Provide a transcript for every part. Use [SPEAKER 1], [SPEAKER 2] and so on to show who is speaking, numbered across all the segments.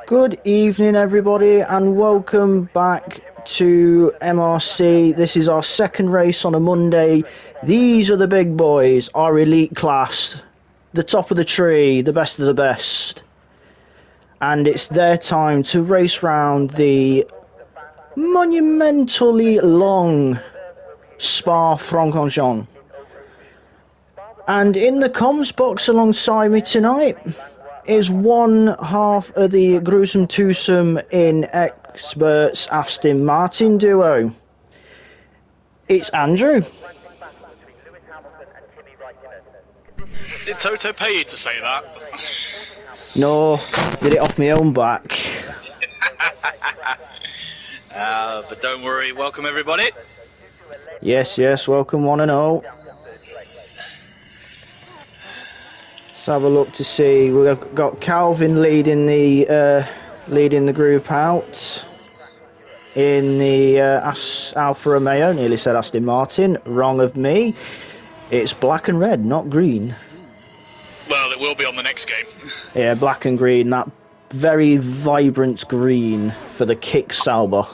[SPEAKER 1] Good evening, everybody, and welcome back to MRC. This is our second race on a Monday. These are the big boys, our elite class, the top of the tree, the best of the best. And it's their time to race round the monumentally long Spa-Francorchamps. And in the comms box alongside me tonight is one half of the gruesome twosome in experts Aston Martin duo. It's Andrew.
[SPEAKER 2] Did Toto pay you to say that?
[SPEAKER 1] No, did it off my own back.
[SPEAKER 2] But don't worry, welcome everybody.
[SPEAKER 1] Yes, welcome one and all. Let's have a look to see. We've got Calvin leading the group out in the Alfa Romeo. Nearly said Aston Martin. Wrong of me. It's black and red, not green.
[SPEAKER 2] Well, it will be on the next game.
[SPEAKER 1] Yeah, black and green. That very vibrant green for the kick Sauber.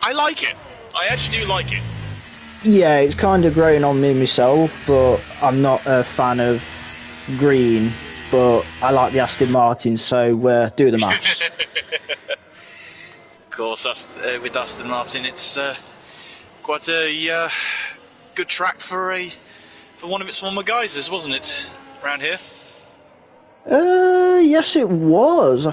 [SPEAKER 2] I like it. I actually do like it.
[SPEAKER 1] Yeah, it's kind of growing on me myself, but I'm not a fan of green, but I like the Aston Martin, so do the maths.
[SPEAKER 2] Of course, with Aston Martin, it's quite a good track for one of its former guys, wasn't it, around here?
[SPEAKER 1] Yes, it was.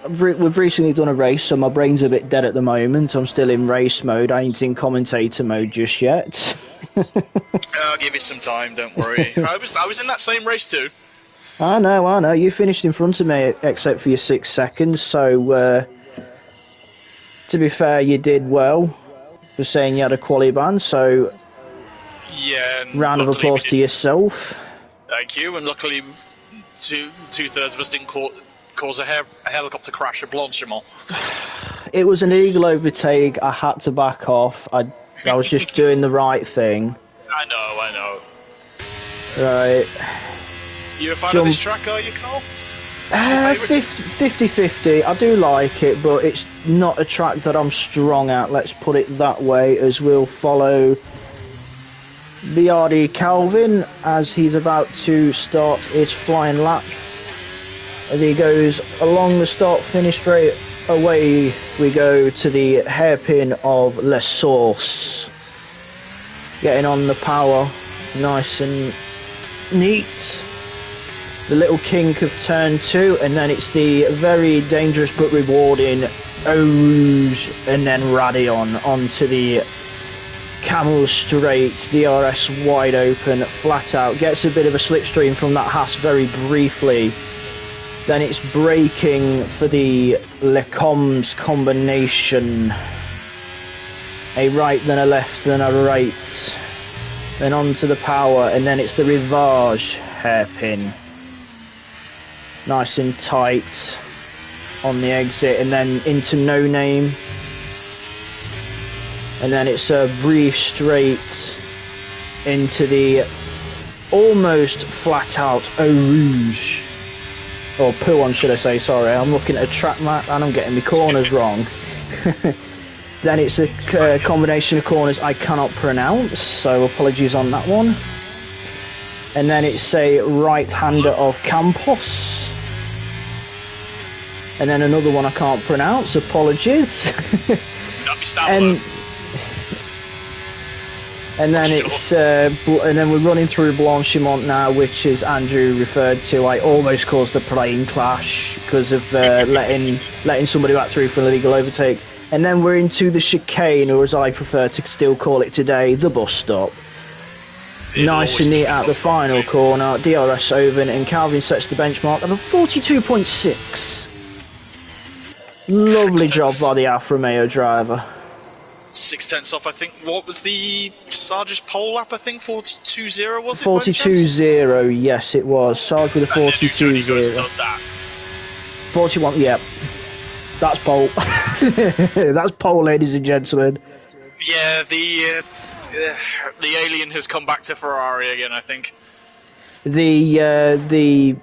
[SPEAKER 1] We've recently done a race, so my brain's a bit dead at the moment. I'm still in race mode. I ain't in commentator mode just yet.
[SPEAKER 2] I'll give it some time, don't worry. I was in that same race too.
[SPEAKER 1] I know. You finished in front of me, except for your 6 seconds, so to be fair, you did well for saying you had a quali ban, so
[SPEAKER 2] yeah.
[SPEAKER 1] Round of applause to yourself.
[SPEAKER 2] Thank you, and luckily two-thirds of us didn't cause a helicopter crash at Blanchimont.
[SPEAKER 1] It was an illegal overtake. I had to back off. I was just doing the right thing.
[SPEAKER 2] I know.
[SPEAKER 1] Right.
[SPEAKER 2] You a fan of this track, are you, Carl?
[SPEAKER 1] 50-50. I do like it, but it's not a track that I'm strong at, let's put it that way, as we'll follow BRD Calvin as he's about to start his flying lap. As he goes along the start-finish straight, away we go to the hairpin of Les Source. Getting on the power, nice and neat. The little kink of turn 2, and then it's the very dangerous but rewarding Eau Rouge and then Radion onto the Camel Straight, DRS wide open, flat out. Gets a bit of a slipstream from that Haas very briefly. Then it's braking for the Lecombs combination. A right, then a left, then a right. Then onto the power, and then it's the Rivage hairpin. Nice and tight on the exit, and then into No Name. And then it's a brief straight into the almost flat out Eau Rouge. Or Pouon, should I say, sorry. I'm looking at a track map and I'm getting my corners wrong. Then it's a combination of corners I cannot pronounce, so apologies on that one. And then it's a right-hander of Campos. And then another one I can't pronounce, apologies. And then it's and then we're running through Blanchimont now, which, as Andrew referred to, I almost caused a plane clash because of letting somebody back through for an illegal overtake. And then we're into the chicane, or as I prefer to still call it today, the bus stop. Nice and neat out the final corner, DRS over, and Calvin sets the benchmark of a 42.6. Lovely job by the Alfa Romeo driver.
[SPEAKER 2] 6/10 off, I think. What was the Sarge's pole lap? I think 42.0 was it?
[SPEAKER 1] 42.0, yes, it was. Sarge with a 42.0. 41, yep. That's pole. That's pole, ladies and gentlemen.
[SPEAKER 2] Yeah, the alien has come back to Ferrari again, I think.
[SPEAKER 1] the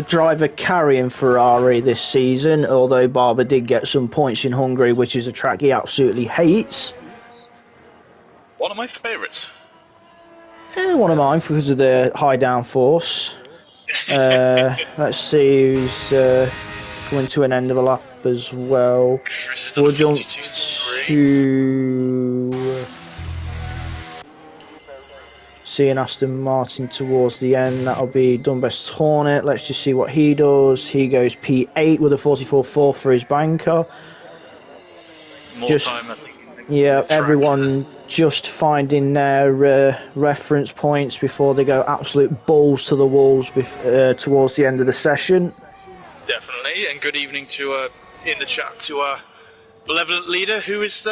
[SPEAKER 1] driver carrying Ferrari this season, although Barber did get some points in Hungary, which is a track he absolutely hates.
[SPEAKER 2] One of my favourites.
[SPEAKER 1] One of mine because of the high downforce. Let's see who's coming to an end of a lap as well. We'll jump to seeing Aston Martin towards the end. That'll be Dunbest's Hornet. Let's just see what he does. He goes P8 with a 44.4 for his banker.
[SPEAKER 2] More time, I think.
[SPEAKER 1] Yeah, everyone just finding their reference points before they go absolute balls to the walls towards the end of the session.
[SPEAKER 2] Definitely, and good evening to in the chat to our benevolent leader who is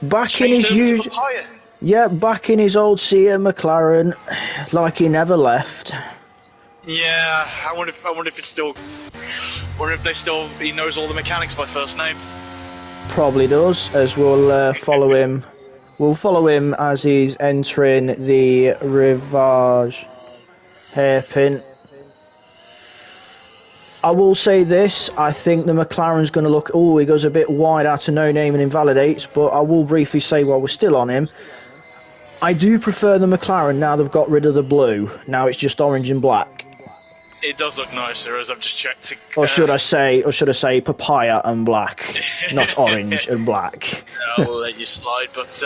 [SPEAKER 1] back in his usual. Yeah, back in his old Seat McLaren, like he never left.
[SPEAKER 2] Yeah, I wonder if it's still. Or if he knows all the mechanics by first name.
[SPEAKER 1] Probably does, as we'll follow him. We'll follow him as he's entering the Rivage hairpin. I will say this, I think the McLaren's going to look... Oh, he goes a bit wide out of no name and invalidates, but I will briefly say while we're still on him, I do prefer the McLaren now they've got rid of the blue. Now it's just orange and black.
[SPEAKER 2] It does look nicer, as I've just checked.
[SPEAKER 1] Or should I say papaya and black, not orange and black.
[SPEAKER 2] I'll let you slide, but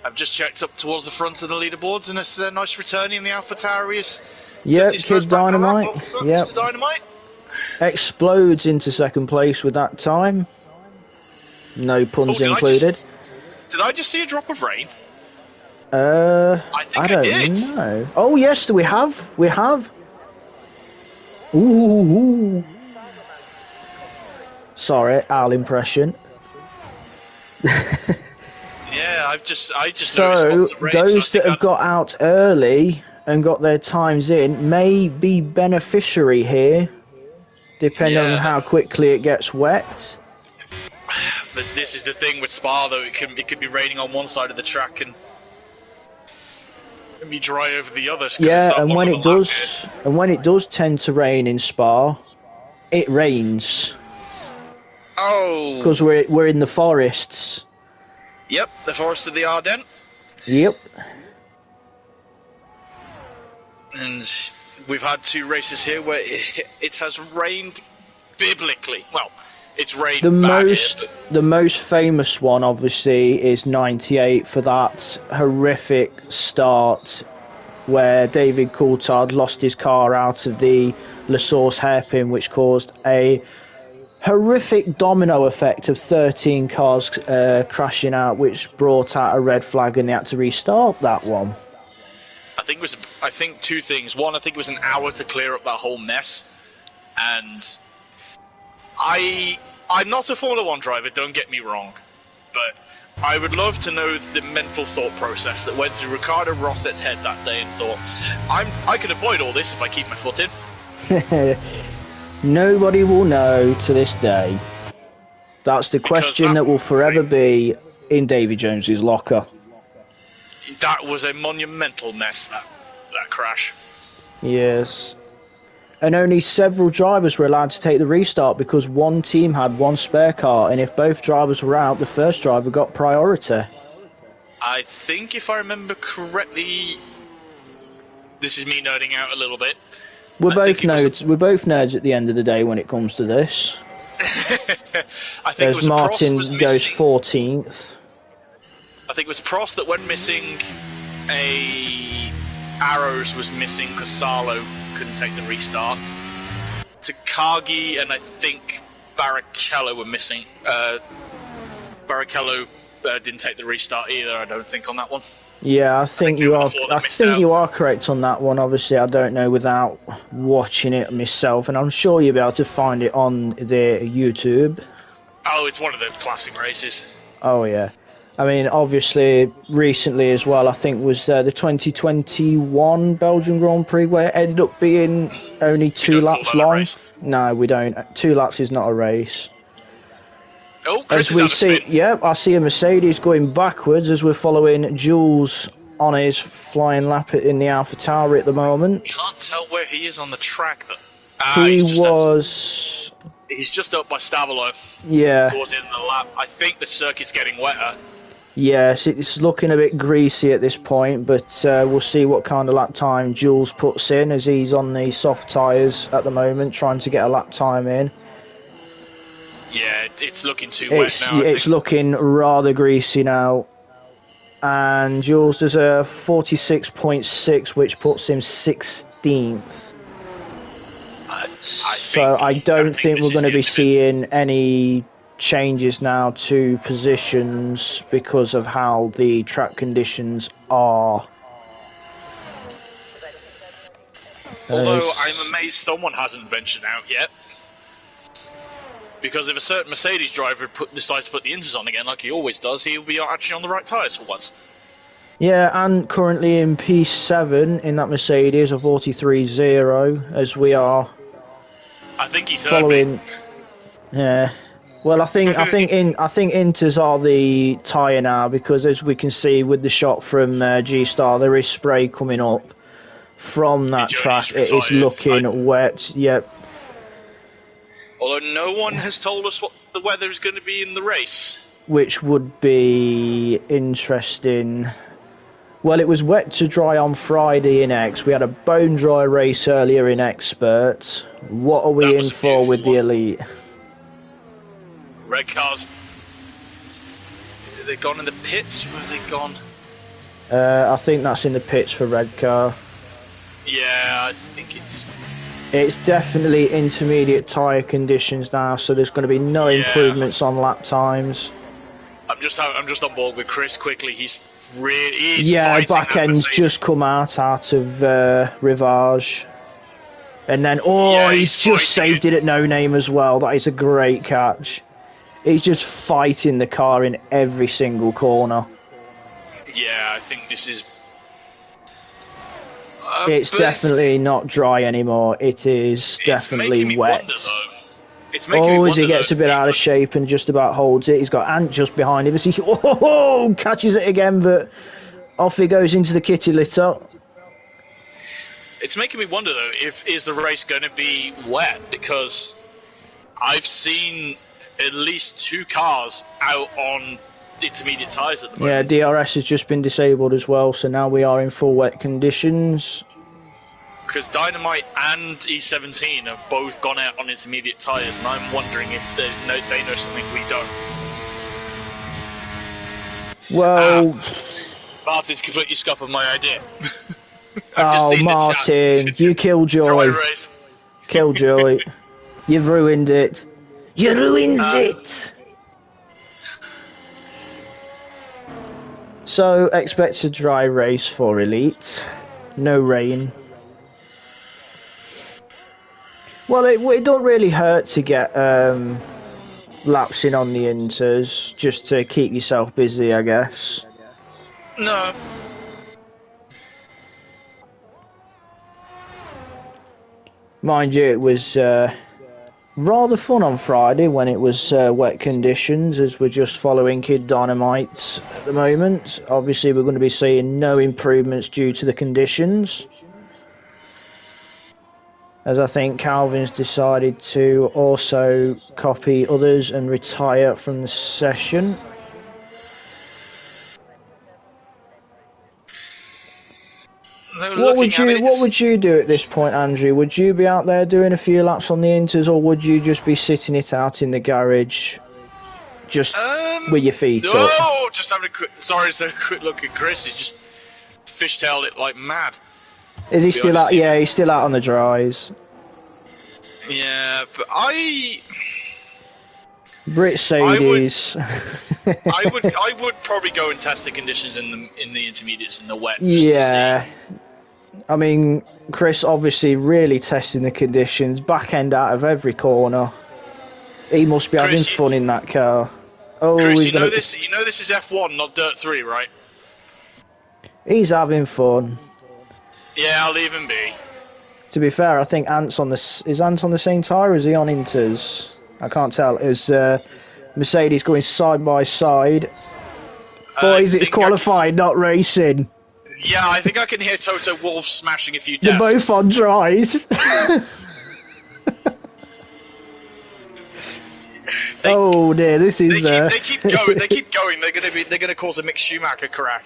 [SPEAKER 2] I've just checked up towards the front of the leaderboards, and it's a nice returning in the AlphaTauri.
[SPEAKER 1] Yep, Kid Dynamite. Yep.
[SPEAKER 2] Dynamite
[SPEAKER 1] explodes into second place with that time. No puns included.
[SPEAKER 2] Did I just see a drop of rain?
[SPEAKER 1] I don't know. Oh yes, we have. Ooh. Sorry, Al impression.
[SPEAKER 2] Yeah, I just
[SPEAKER 1] so those that have got out early and got their times in may be beneficiary here, depending on how quickly it gets wet.
[SPEAKER 2] But this is the thing with Spa, though. It could be raining on one side of the track and be dry over the other.
[SPEAKER 1] Yeah, and when it does tend to rain in Spa, it rains.
[SPEAKER 2] Oh,
[SPEAKER 1] because we're in the forests.
[SPEAKER 2] Yep, the forest of the Ardennes.
[SPEAKER 1] Yep.
[SPEAKER 2] And we've had 2 races here where it has rained biblically. Well, it's rained
[SPEAKER 1] the most famous one, obviously, is 98 for that horrific start where David Coulthard lost his car out of the La Source hairpin, which caused a horrific domino effect of 13 cars crashing out, which brought out a red flag, and they had to restart that one.
[SPEAKER 2] I think 2 things. One, I think it was an hour to clear up that whole mess, and I'm not a Formula 1 driver, don't get me wrong, but I would love to know the mental thought process that went through Ricardo Rosset's head that day and thought, I can avoid all this if I keep my foot in.
[SPEAKER 1] Nobody will know to this day. That's the question that will forever be in Davy Jones's locker.
[SPEAKER 2] That was a monumental mess, that crash.
[SPEAKER 1] Yes. And only several drivers were allowed to take the restart because one team had one spare car, and if both drivers were out, the first driver got priority.
[SPEAKER 2] I think, if I remember correctly, this is me nerding out a little bit.
[SPEAKER 1] We're both nerds at the end of the day when it comes to this.
[SPEAKER 2] I think it was
[SPEAKER 1] Martin goes 14th.
[SPEAKER 2] I think it was Prost that went missing. Arrows was missing because Salo couldn't take the restart. Takagi and I think Barrichello were missing. Barrichello didn't take the restart either, I don't think, on that one.
[SPEAKER 1] Yeah, I think you are correct on that one. Obviously, I don't know without watching it myself, and I'm sure you'll be able to find it on the YouTube.
[SPEAKER 2] Oh, it's one of the classic races.
[SPEAKER 1] Oh, yeah. I mean, obviously, recently as well, I think was the 2021 Belgian Grand Prix, where it ended up being only 2 laps long. No, we don't. 2 laps is not a race.
[SPEAKER 2] Oh, Chris,
[SPEAKER 1] as we see, I see a Mercedes going backwards as we're following Jules on his flying lap in the AlphaTauri at the moment.
[SPEAKER 2] Can't tell where he is on the track, though. He's just up by Stavilo.
[SPEAKER 1] Yeah.
[SPEAKER 2] Towards the end of the lap. I think the circuit's getting wetter.
[SPEAKER 1] Yes, it's looking a bit greasy at this point, but we'll see what kind of lap time Jules puts in, as he's on the soft tyres at the moment, trying to get a lap time in.
[SPEAKER 2] Yeah, it's looking too wet now.
[SPEAKER 1] It's looking rather greasy now. And Jules does a 46.6, which puts him 16th. I don't think we're going to be seeing any changes now to positions because of how the track conditions are.
[SPEAKER 2] Although I'm amazed someone hasn't ventured out yet. Because if a certain Mercedes driver decides to put the inters on again, like he always does, he'll be actually on the right tyres for once.
[SPEAKER 1] Yeah, and currently in P7 in that Mercedes, a 43.0, as we are.
[SPEAKER 2] I think he's
[SPEAKER 1] following. Yeah. Well, I think inters are the tyre now, because as we can see with the shot from G-Star, there is spray coming up from that track. It is looking wet. Yep.
[SPEAKER 2] Although no one has told us what the weather is going to be in the race.
[SPEAKER 1] Which would be interesting. Well, it was wet to dry on Friday in X. We had a bone dry race earlier in Expert. What are we in for with the Elite?
[SPEAKER 2] Red cars. Are they gone in the pits? Where have they gone?
[SPEAKER 1] I think that's in the pits for red car.
[SPEAKER 2] Yeah, I think it's...
[SPEAKER 1] It's definitely intermediate tyre conditions now, so there's going to be no improvements on lap times.
[SPEAKER 2] I'm just on board with Chris quickly. He's
[SPEAKER 1] back end's just come out of Rivage. And then, he's just saved it at no name as well. That is a great catch. He's just fighting the car in every single corner.
[SPEAKER 2] Yeah, I think this is...
[SPEAKER 1] it's definitely not dry anymore. It is definitely wet. As he gets a bit out of shape and just about holds it. He's got Ant just behind him as he catches it again, but off he goes into the kitty litter.
[SPEAKER 2] It's making me wonder though, is the race going to be wet? Because I've seen at least 2 cars out on intermediate tyres at the moment.
[SPEAKER 1] Yeah, DRS has just been disabled as well, so now we are in full wet conditions.
[SPEAKER 2] Because Dynamite and E17 have both gone out on intermediate tyres, and I'm wondering if they know something we don't.
[SPEAKER 1] Well...
[SPEAKER 2] Martin's completely scuppered my idea.
[SPEAKER 1] Martin, you killjoy. Killjoy. You've ruined it. You ruined it! So, expect a dry race for Elite. No rain. Well, it don't really hurt to get laps in on the inters, just to keep yourself busy, I guess.
[SPEAKER 2] No.
[SPEAKER 1] Mind you, it was rather fun on Friday when it was wet conditions, as we're just following Kid Dynamite at the moment. Obviously, we're going to be seeing no improvements due to the conditions, as I think Calvin's decided to also copy others and retire from the session. What would you do at this point, Andrew? Would you be out there doing a few laps on the inters, or would you just be sitting it out in the garage, just with your feet up?
[SPEAKER 2] No, just having a quick look at Chris. He's just fishtailed it like mad.
[SPEAKER 1] Is he still out? Yeah, he's still out on the dries.
[SPEAKER 2] Yeah, but
[SPEAKER 1] Brit Sadies.
[SPEAKER 2] I would probably go and test the conditions in the intermediates in the wet.
[SPEAKER 1] Yeah. I mean, Chris obviously really testing the conditions, back end out of every corner. He must be having fun in that car. Oh,
[SPEAKER 2] Chris, you know this is F1, not Dirt 3, right?
[SPEAKER 1] He's having fun.
[SPEAKER 2] Yeah, I'll leave him be.
[SPEAKER 1] To be fair, I think Ant's on is Ant on the same tyre, or is he on inters? I can't tell. Is Mercedes going side by side? Boys, it's qualified, not racing.
[SPEAKER 2] Yeah, I think I can hear Toto Wolff smashing a few
[SPEAKER 1] They're
[SPEAKER 2] desks.
[SPEAKER 1] both on dries. Oh dear, this is.
[SPEAKER 2] They keep going. They keep going. They're gonna cause a Mick Schumacher crash.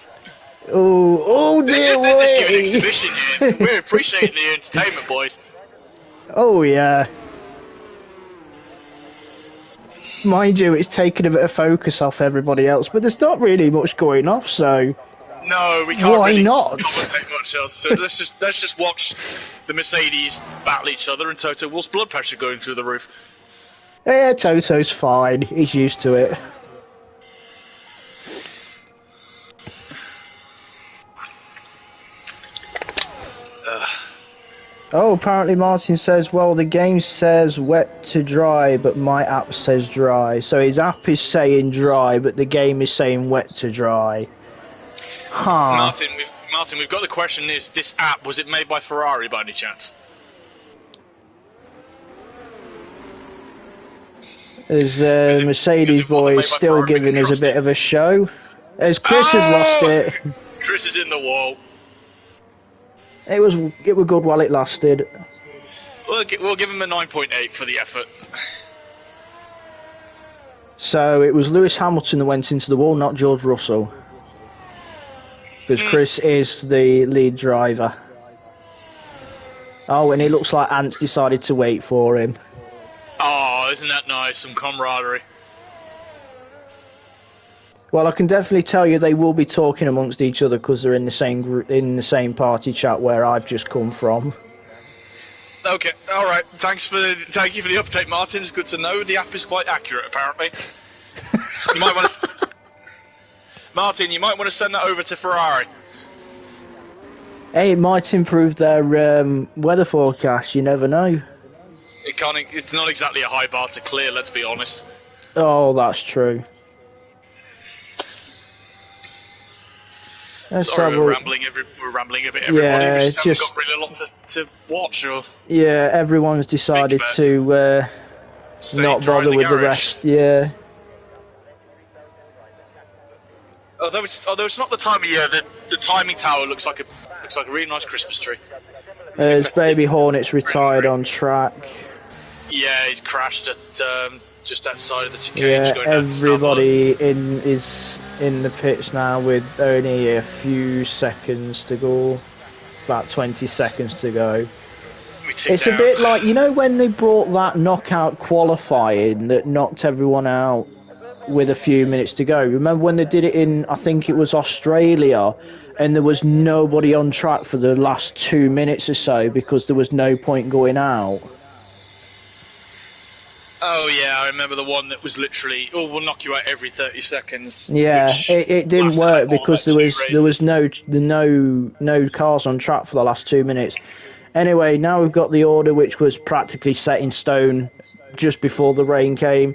[SPEAKER 1] Oh dear,
[SPEAKER 2] Let's give an
[SPEAKER 1] wait.
[SPEAKER 2] exhibition here. We appreciate the entertainment, boys.
[SPEAKER 1] Oh yeah. Mind you, it's taken a bit of focus off everybody else, but there's not really much going off, so
[SPEAKER 2] No, we can't.
[SPEAKER 1] Why
[SPEAKER 2] really
[SPEAKER 1] not?
[SPEAKER 2] commentate much else. So let's just watch the Mercedes battle each other and Toto Wolff's blood pressure going through the roof.
[SPEAKER 1] yeah, Toto's fine. He's used to it. Oh, apparently Martin says, well, the game says wet to dry, but my app says dry. So his app is saying dry, but the game is saying wet to dry. Huh.
[SPEAKER 2] Martin, we've got the question: is this app, was it made by Ferrari by any chance?
[SPEAKER 1] As Mercedes boy is still giving us a bit of a show. As Chris has lost it.
[SPEAKER 2] Chris is in the wall.
[SPEAKER 1] It was good while it lasted.
[SPEAKER 2] We'll give him a 9.8 for the effort.
[SPEAKER 1] So it was Lewis Hamilton that went into the wall, not George Russell. Because Chris is the lead driver. Oh, and it looks like Ant's decided to wait for him.
[SPEAKER 2] Oh, isn't that nice? Some camaraderie.
[SPEAKER 1] Well, I can definitely tell you they will be talking amongst each other because they're in the same group, in the same party chat where I've just come from.
[SPEAKER 2] Okay, all right. Thank you for the update, Martin. It's good to know. The app is quite accurate, apparently. You might want to, Martin. You might want to send that over to Ferrari.
[SPEAKER 1] Hey, it might improve their weather forecast. You never know.
[SPEAKER 2] It's not exactly a high bar to clear. Let's be honest.
[SPEAKER 1] Oh, that's true.
[SPEAKER 2] Sorry, we're rambling a bit, everybody.
[SPEAKER 1] Yeah,
[SPEAKER 2] we just haven't got really a lot to watch. Or
[SPEAKER 1] yeah, everyone's decided to not bother with the rest. Yeah.
[SPEAKER 2] Although it's not the time of year, the timing tower looks like a really nice Christmas tree.
[SPEAKER 1] As Baby Hornet's retired on track.
[SPEAKER 2] Yeah, he's crashed at just outside of the cage.
[SPEAKER 1] Yeah,
[SPEAKER 2] going down
[SPEAKER 1] everybody is in the pits now with only a few seconds to go, about 20 seconds to go. It's a bit like, you know, when they brought that knockout qualifying that knocked everyone out with a few minutes to go. Remember when they did it in, I think it was Australia, and there was nobody on track for the last 2 minutes or so because there was no point going out.
[SPEAKER 2] Oh yeah, I remember the one that was literally, we'll knock you out every 30 seconds.
[SPEAKER 1] Yeah, it didn't work because there was no cars on track for the last 2 minutes. Anyway, now we've got the order which was practically set in stone just before the rain came.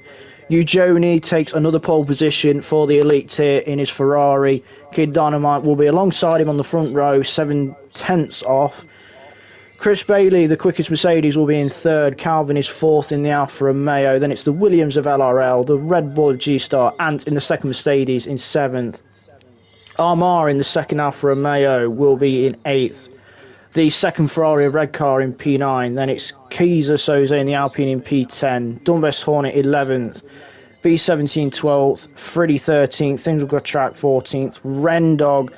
[SPEAKER 1] Eugeni takes another pole position for the elite tier in his Ferrari. Kid Dynamite will be alongside him on the front row, 7/10 off. Chris Bailey, the quickest Mercedes, will be in third. Calvin is fourth in the Alfa Romeo. Then it's the Williams of LRL, the Red Bull G-Star, Ant in the second Mercedes in seventh. Armar in the second Alfa Romeo will be in eighth. The second Ferrari red car in P9. Then it's Kaiser Soze in the Alpine in P10. Dunvest Hornet 11th. B17 12th. Freddy 13th. Things will go track 14th. Rendog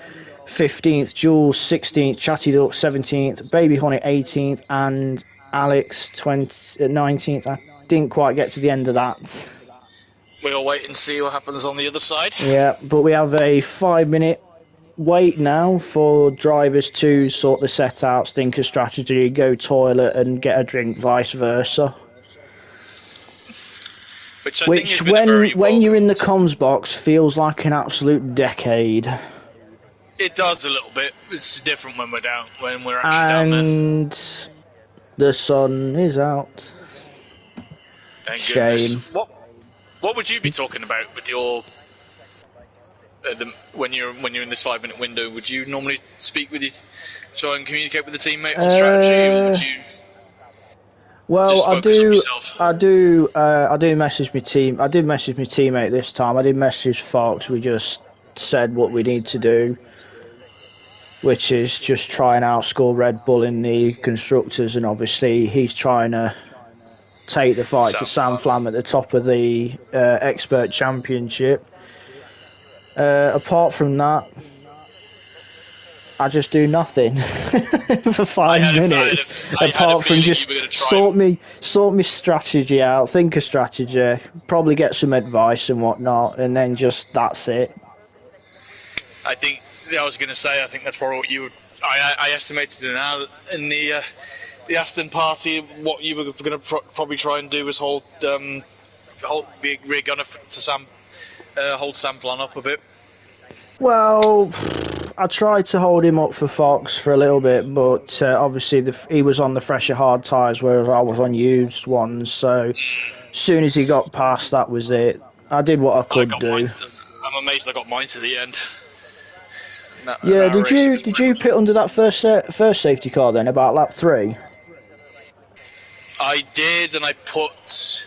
[SPEAKER 1] 15th. Jules 16th. Chatty Duck 17th. Baby Hornet 18th. And Alex 19th. I didn't quite get to the end of that.
[SPEAKER 2] We'll wait and see what happens on the other side.
[SPEAKER 1] Yeah, but we have a 5-minute wait now for drivers to sort the set out, stinker strategy, go toilet and get a drink, vice versa. Which when you're in the comms box feels like an absolute decade.
[SPEAKER 2] It does a little bit. It's different when we're actually down there.
[SPEAKER 1] And the sun is out.
[SPEAKER 2] Thank
[SPEAKER 1] Shame.
[SPEAKER 2] Goodness. What would you be talking about with your when you're in this 5-minute window? Would you normally speak with try and communicate with the teammate on strategy, or would you?
[SPEAKER 1] Well,
[SPEAKER 2] I
[SPEAKER 1] do message my team. I did message my teammate this time. I did message Fox. We just said what we need to do. which is just trying to outscore Red Bull in the constructors, and obviously he's trying to take the fight to Sam Flam at the top of the expert championship. Apart from that, I just do nothing for 5 minutes. Apart from just sort me strategy out, think a strategy, probably get some advice and whatnot, and then just that's it.
[SPEAKER 2] I think I was going to say. I think that's probably what you would. I estimated in the Aston party what you were going to probably try and do was be a rear gunner to Sam, hold Sam Flan up a bit.
[SPEAKER 1] Well, I tried to hold him up for Fox for a little bit, but obviously he was on the fresher hard tyres, whereas I was on used ones. So as soon as he got past, that was it. I did what I could do.
[SPEAKER 2] I'm amazed I got mine to the end.
[SPEAKER 1] Yeah, did you pit under that first safety car then, about lap 3?
[SPEAKER 2] I did, and I put...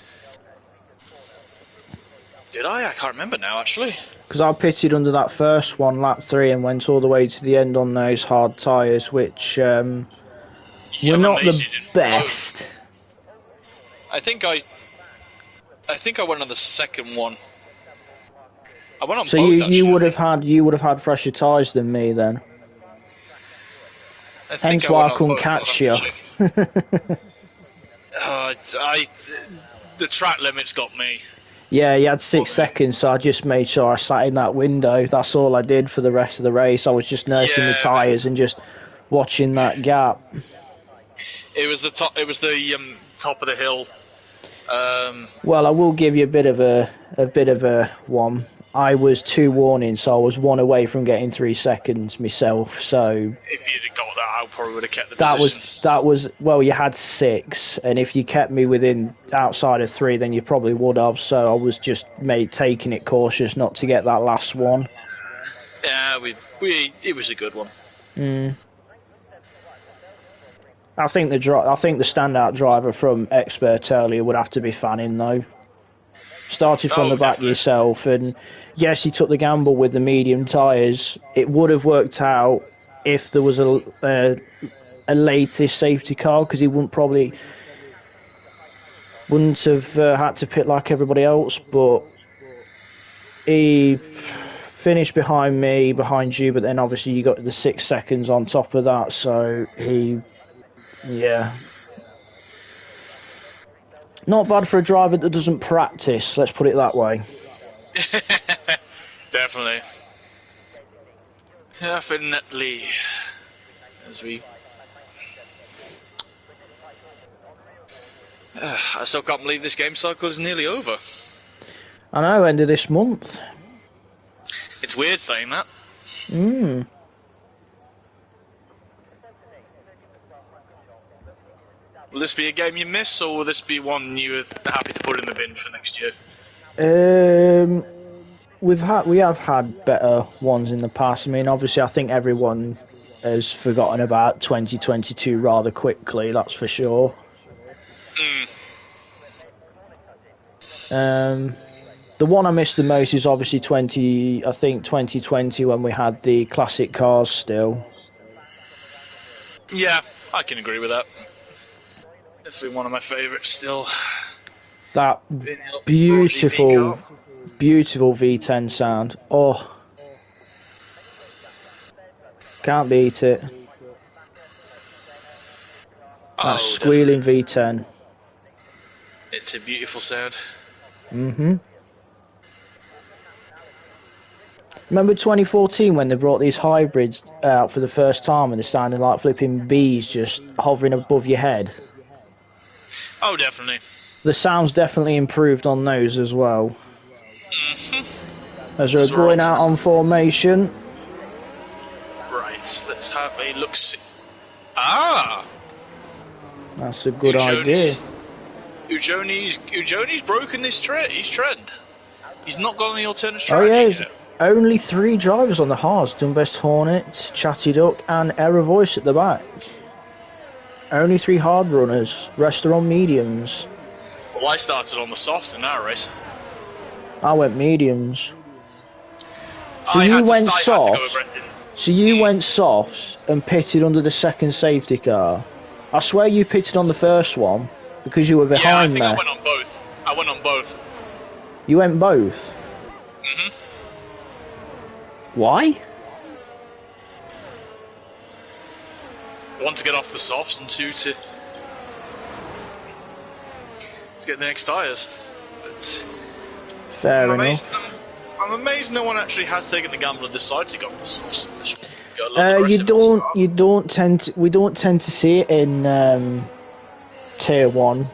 [SPEAKER 2] Did I? I can't remember now, actually.
[SPEAKER 1] Because I pitted under that first one, lap 3, and went all the way to the end on those hard tyres, which were not the best.
[SPEAKER 2] I think I went on the second one. I went on
[SPEAKER 1] so
[SPEAKER 2] both,
[SPEAKER 1] you would have had fresher tyres than me then. Hence why I couldn't catch you.
[SPEAKER 2] The track limits got me.
[SPEAKER 1] Yeah, you had 6 seconds, so I just made sure I sat in that window. That's all I did for the rest of the race. I was just nursing the tyres and just watching that gap.
[SPEAKER 2] It was the top. It was the top of the hill.
[SPEAKER 1] Well, I will give you a bit of a one. I was 2 warnings, so I was 1 away from getting 3 seconds myself. So
[SPEAKER 2] if you'd have got that, I probably would have kept the position.
[SPEAKER 1] That was well, you had 6, and if you kept me within outside of 3, then you probably would have. So I was just taking it cautious not to get that last one.
[SPEAKER 2] Yeah, it was a good one.
[SPEAKER 1] I think the standout driver from expert earlier would have to be Fanning though. Started from the back yourself, and yes, he took the gamble with the medium tyres. It would have worked out if there was a latest safety car, because he wouldn't have had to pit like everybody else. But he finished behind me, behind you, but then obviously you got the 6 seconds on top of that. So yeah. Not bad for a driver that doesn't practice, let's put it that way.
[SPEAKER 2] Definitely. Definitely. I still can't believe this game cycle is nearly over.
[SPEAKER 1] I know, end of this month.
[SPEAKER 2] It's weird saying that. Will this be a game you miss, or will this be one you're happy to put in the bin for next year?
[SPEAKER 1] We have had better ones in the past. I mean, obviously, I think everyone has forgotten about 2022 rather quickly. That's for sure. The one I miss the most is obviously 2020 when we had the classic cars still.
[SPEAKER 2] Yeah, I can agree with that. Definitely one of my favourites still.
[SPEAKER 1] That beautiful V10 sound. Oh, can't beat it. That squealing definitely. V10.
[SPEAKER 2] It's a beautiful sound.
[SPEAKER 1] Remember 2014 when they brought these hybrids out for the first time and they're sounding like flipping bees just hovering above your head?
[SPEAKER 2] Oh, definitely.
[SPEAKER 1] The sound's definitely improved on those as well. As we're going out on formation.
[SPEAKER 2] Right, let's have a look-see. Ah!
[SPEAKER 1] That's a good idea.
[SPEAKER 2] Ujoni's broken his trend. He's not got any alternate strategy.
[SPEAKER 1] Oh yeah, only 3 drivers on the hards. Dunbest Hornet, Chatty Duck and Error Voice at the back. Only 3 hard runners. Rest are on mediums.
[SPEAKER 2] Well, I started on the softs in that race.
[SPEAKER 1] I went mediums. So you went soft. So you went softs and pitted under the second safety car. I swear you pitted on the first one because you were behind me.
[SPEAKER 2] Yeah, I think I went on both. I went on both.
[SPEAKER 1] You went both?
[SPEAKER 2] Mhm.
[SPEAKER 1] Why?
[SPEAKER 2] One to get off the softs and two to get the next tyres. But
[SPEAKER 1] Fair enough.
[SPEAKER 2] I'm amazed no one actually has taken the gamble and decided to go on the softs.
[SPEAKER 1] We don't tend to see it in tier 1.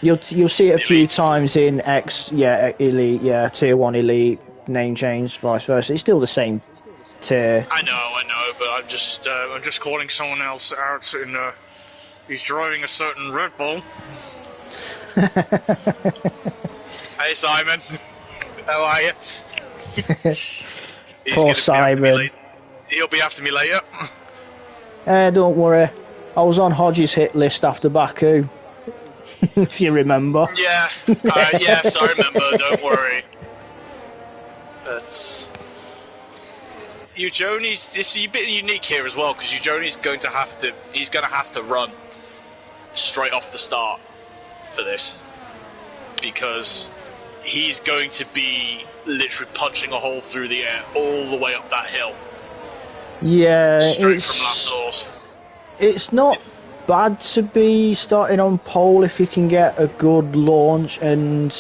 [SPEAKER 1] You'll see it a few times in elite, tier 1 elite, name change, vice versa. It's still the same tier.
[SPEAKER 2] I know, but I'm just calling someone else out in he's driving a certain Red Bull. Hey Simon, how are you?
[SPEAKER 1] Poor Simon.
[SPEAKER 2] He'll be after me later.
[SPEAKER 1] Don't worry. I was on Hodge's hit list after Baku. If you remember.
[SPEAKER 2] Yeah. Yes, I remember. Don't worry. That's. Eugeni's. This is a bit unique here as well because Eugeni's going to have to. He's going to have to run straight off the start for this because he's going to be literally punching a hole through the air all the way up that hill.
[SPEAKER 1] Yeah,
[SPEAKER 2] straight from La Source.
[SPEAKER 1] It's not bad to be starting on pole if you can get a good launch and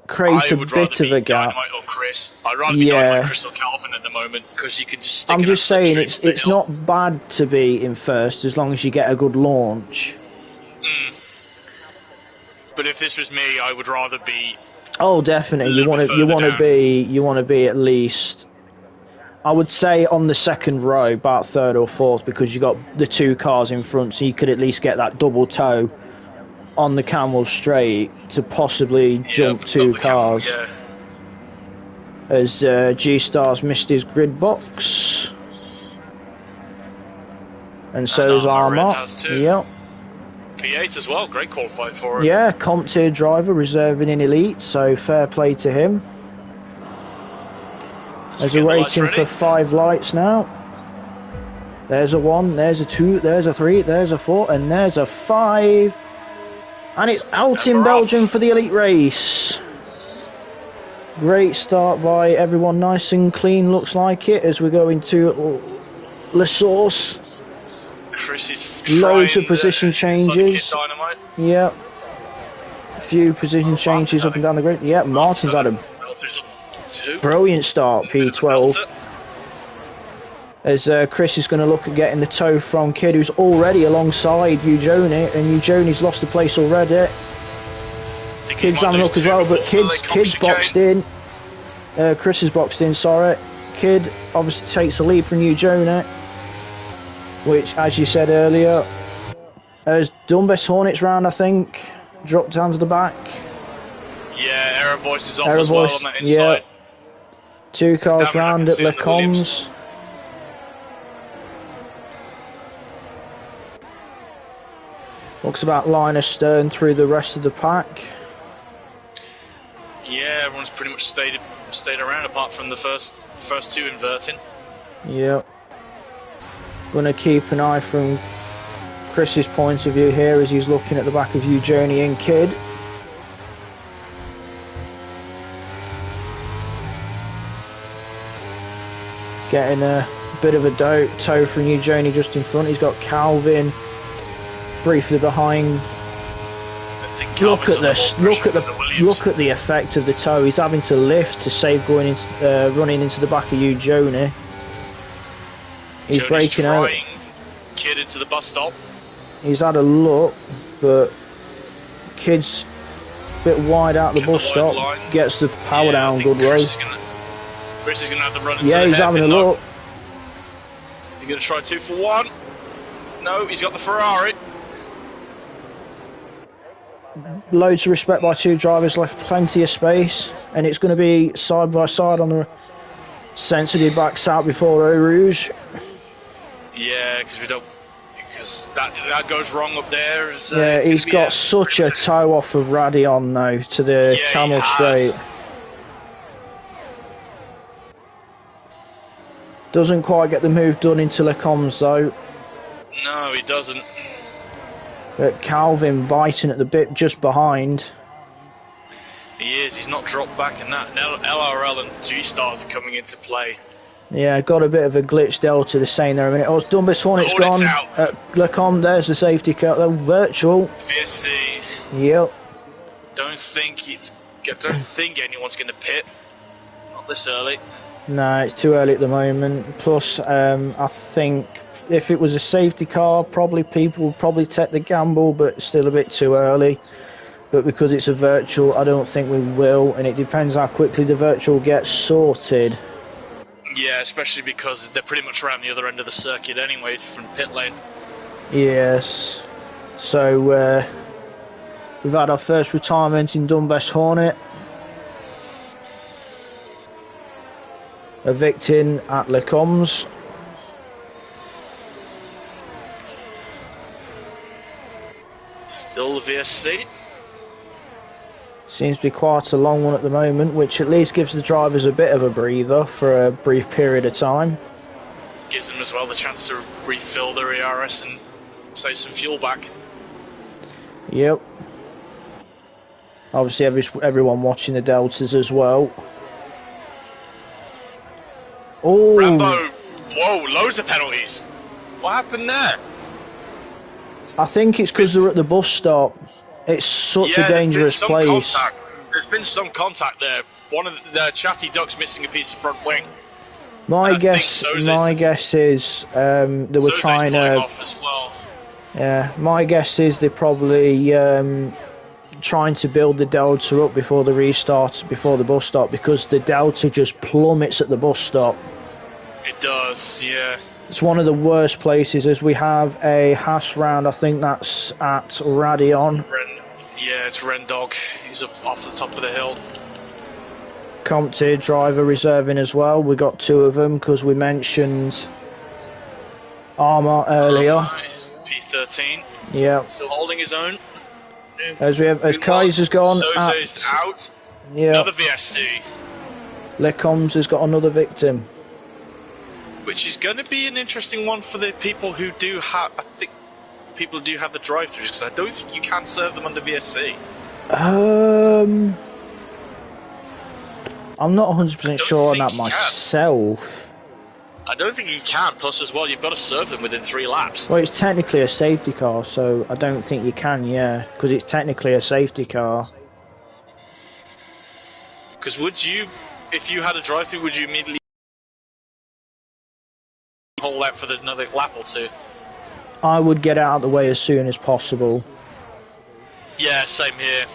[SPEAKER 1] create a bit of a gap.
[SPEAKER 2] Dynamite or Chris. I'd rather be Dynamite Chris or Calvin at the moment because you can just stick.
[SPEAKER 1] I'm just saying it's not bad to be in first as long as you get a good launch.
[SPEAKER 2] But if this was me, I would rather be.
[SPEAKER 1] Oh, definitely. You want to be at least. I would say on the second row, about third or fourth, because you got the two cars in front, so you could at least get that double toe on the camel straight to possibly jump two cars. As G-Star's missed his grid box. And so's Armour. Yep.
[SPEAKER 2] P8 as well, great qualified for it.
[SPEAKER 1] Yeah, comp tier driver reserving in elite, so fair play to him. As we're waiting for 5 lights now. There's a 1, there's a 2, there's a 3, there's a 4, and there's a 5. And it's out in Belgium for the elite race. Great start by everyone, nice and clean looks like it as we go into La Source.
[SPEAKER 2] Chris is
[SPEAKER 1] loads of position changes. Yep. A few position changes up and down the grid. Yep, Martin's had a brilliant start, P12. As Chris is going to look at getting the toe from Kid, who's already alongside Eugeni, and Eugeni's lost the place already. Kid's having a look as well, but Kid's boxed in. Chris is boxed in, sorry. Kid obviously takes the lead from Eugeni, which, as you said earlier, has done best Hornets round, I think. Dropped down to the back.
[SPEAKER 2] Yeah, Error Voice is off as well on that inside.
[SPEAKER 1] Yeah. 2 cars round at Le Coms. Looks about line astern through the rest of the pack.
[SPEAKER 2] Yeah, everyone's pretty much stayed around apart from the first 2 inverting.
[SPEAKER 1] Yep. Going to keep an eye from Chris's point of view here as he's looking at the back of Eugeni and Kid. Getting a bit of a toe from Eugeni just in front. He's got Calvin briefly behind. Look at this! Look at the effect of the toe. He's having to lift to save going into running into the back of Eugeni. He's breaking out.
[SPEAKER 2] Kid into the bus stop.
[SPEAKER 1] He's had a look, but Kid's a bit wide out the bus stop. Gets the power down good way.
[SPEAKER 2] Chris is going to have to run into
[SPEAKER 1] he's having a look.
[SPEAKER 2] He's going to try 2 for 1. No, he's got the Ferrari.
[SPEAKER 1] Loads of respect by 2 drivers, left plenty of space, and it's going to be side by side on the sensitive backs out before Eau Rouge.
[SPEAKER 2] Yeah, because that goes wrong up there.
[SPEAKER 1] Yeah, he's got such a toe off of Radion now to the camel straight. Doesn't quite get the move done into Lecombs though.
[SPEAKER 2] No, he doesn't.
[SPEAKER 1] But Calvin biting at the bit just behind.
[SPEAKER 2] He is. He's not dropped back in that. Now LRL and G-Stars are coming into play.
[SPEAKER 1] Yeah, got a bit of a glitch delta the same there a minute. Oh, it's Dunbus Hornet's gone. Lecombe, there's the safety car. Oh, virtual.
[SPEAKER 2] VSC.
[SPEAKER 1] Yep.
[SPEAKER 2] Don't think anyone's going to pit. Not this early.
[SPEAKER 1] No, it's too early at the moment. Plus, I think if it was a safety car, probably people would probably take the gamble, but still a bit too early. But because it's a virtual, I don't think we will, and it depends how quickly the virtual gets sorted.
[SPEAKER 2] Yeah, especially because they're pretty much around the other end of the circuit anyway, from pit lane.
[SPEAKER 1] Yes. So, we've had our first retirement in Dunbus Hornet. Evicting at Lecombs.
[SPEAKER 2] Still the VSC.
[SPEAKER 1] Seems to be quite a long one at the moment, which at least gives the drivers a bit of a breather for a brief period of time.
[SPEAKER 2] Gives them as well the chance to refill their ERS and save some fuel back.
[SPEAKER 1] Yep. Obviously everyone watching the Deltas as well. Oh!
[SPEAKER 2] Rambo! Whoa, loads of penalties. What happened there?
[SPEAKER 1] I think it's because they're at the bus stop. It's such a dangerous place.
[SPEAKER 2] Contact. There's been some contact there. One of the Chatty Duck's missing a piece of front wing.
[SPEAKER 1] My guess is they were trying to.
[SPEAKER 2] Off as well.
[SPEAKER 1] Yeah, my guess is they're probably trying to build the Delta up before the restart, before the bus stop, because the Delta just plummets at the bus stop.
[SPEAKER 2] It does, yeah.
[SPEAKER 1] It's one of the worst places, as we have a hash round. I think that's at Radion.
[SPEAKER 2] Yeah, it's Rendog. He's up off the top of the hill.
[SPEAKER 1] Compton driver reserving as well. We got two of them because we mentioned Armour earlier.
[SPEAKER 2] P13.
[SPEAKER 1] Yeah.
[SPEAKER 2] Still holding his own.
[SPEAKER 1] As Kaiser's gone.
[SPEAKER 2] Sozo's out.
[SPEAKER 1] Yeah.
[SPEAKER 2] Another VSC.
[SPEAKER 1] Lecombs has got another victim.
[SPEAKER 2] Which is going to be an interesting one for the people who do have. I think people who do have the drive-throughs, because I don't think you can serve them under VSC.
[SPEAKER 1] I'm not 100% sure on that myself.
[SPEAKER 2] I don't think you can. Plus, as well, you've got to serve them within 3 laps.
[SPEAKER 1] Well, it's technically a safety car, so I don't think you can. Yeah, because it's technically a safety car.
[SPEAKER 2] Because would you, if you had a drive-through, would you immediately hold out for another lap or two?
[SPEAKER 1] I would get out of the way as soon as possible.
[SPEAKER 2] Yeah, same here.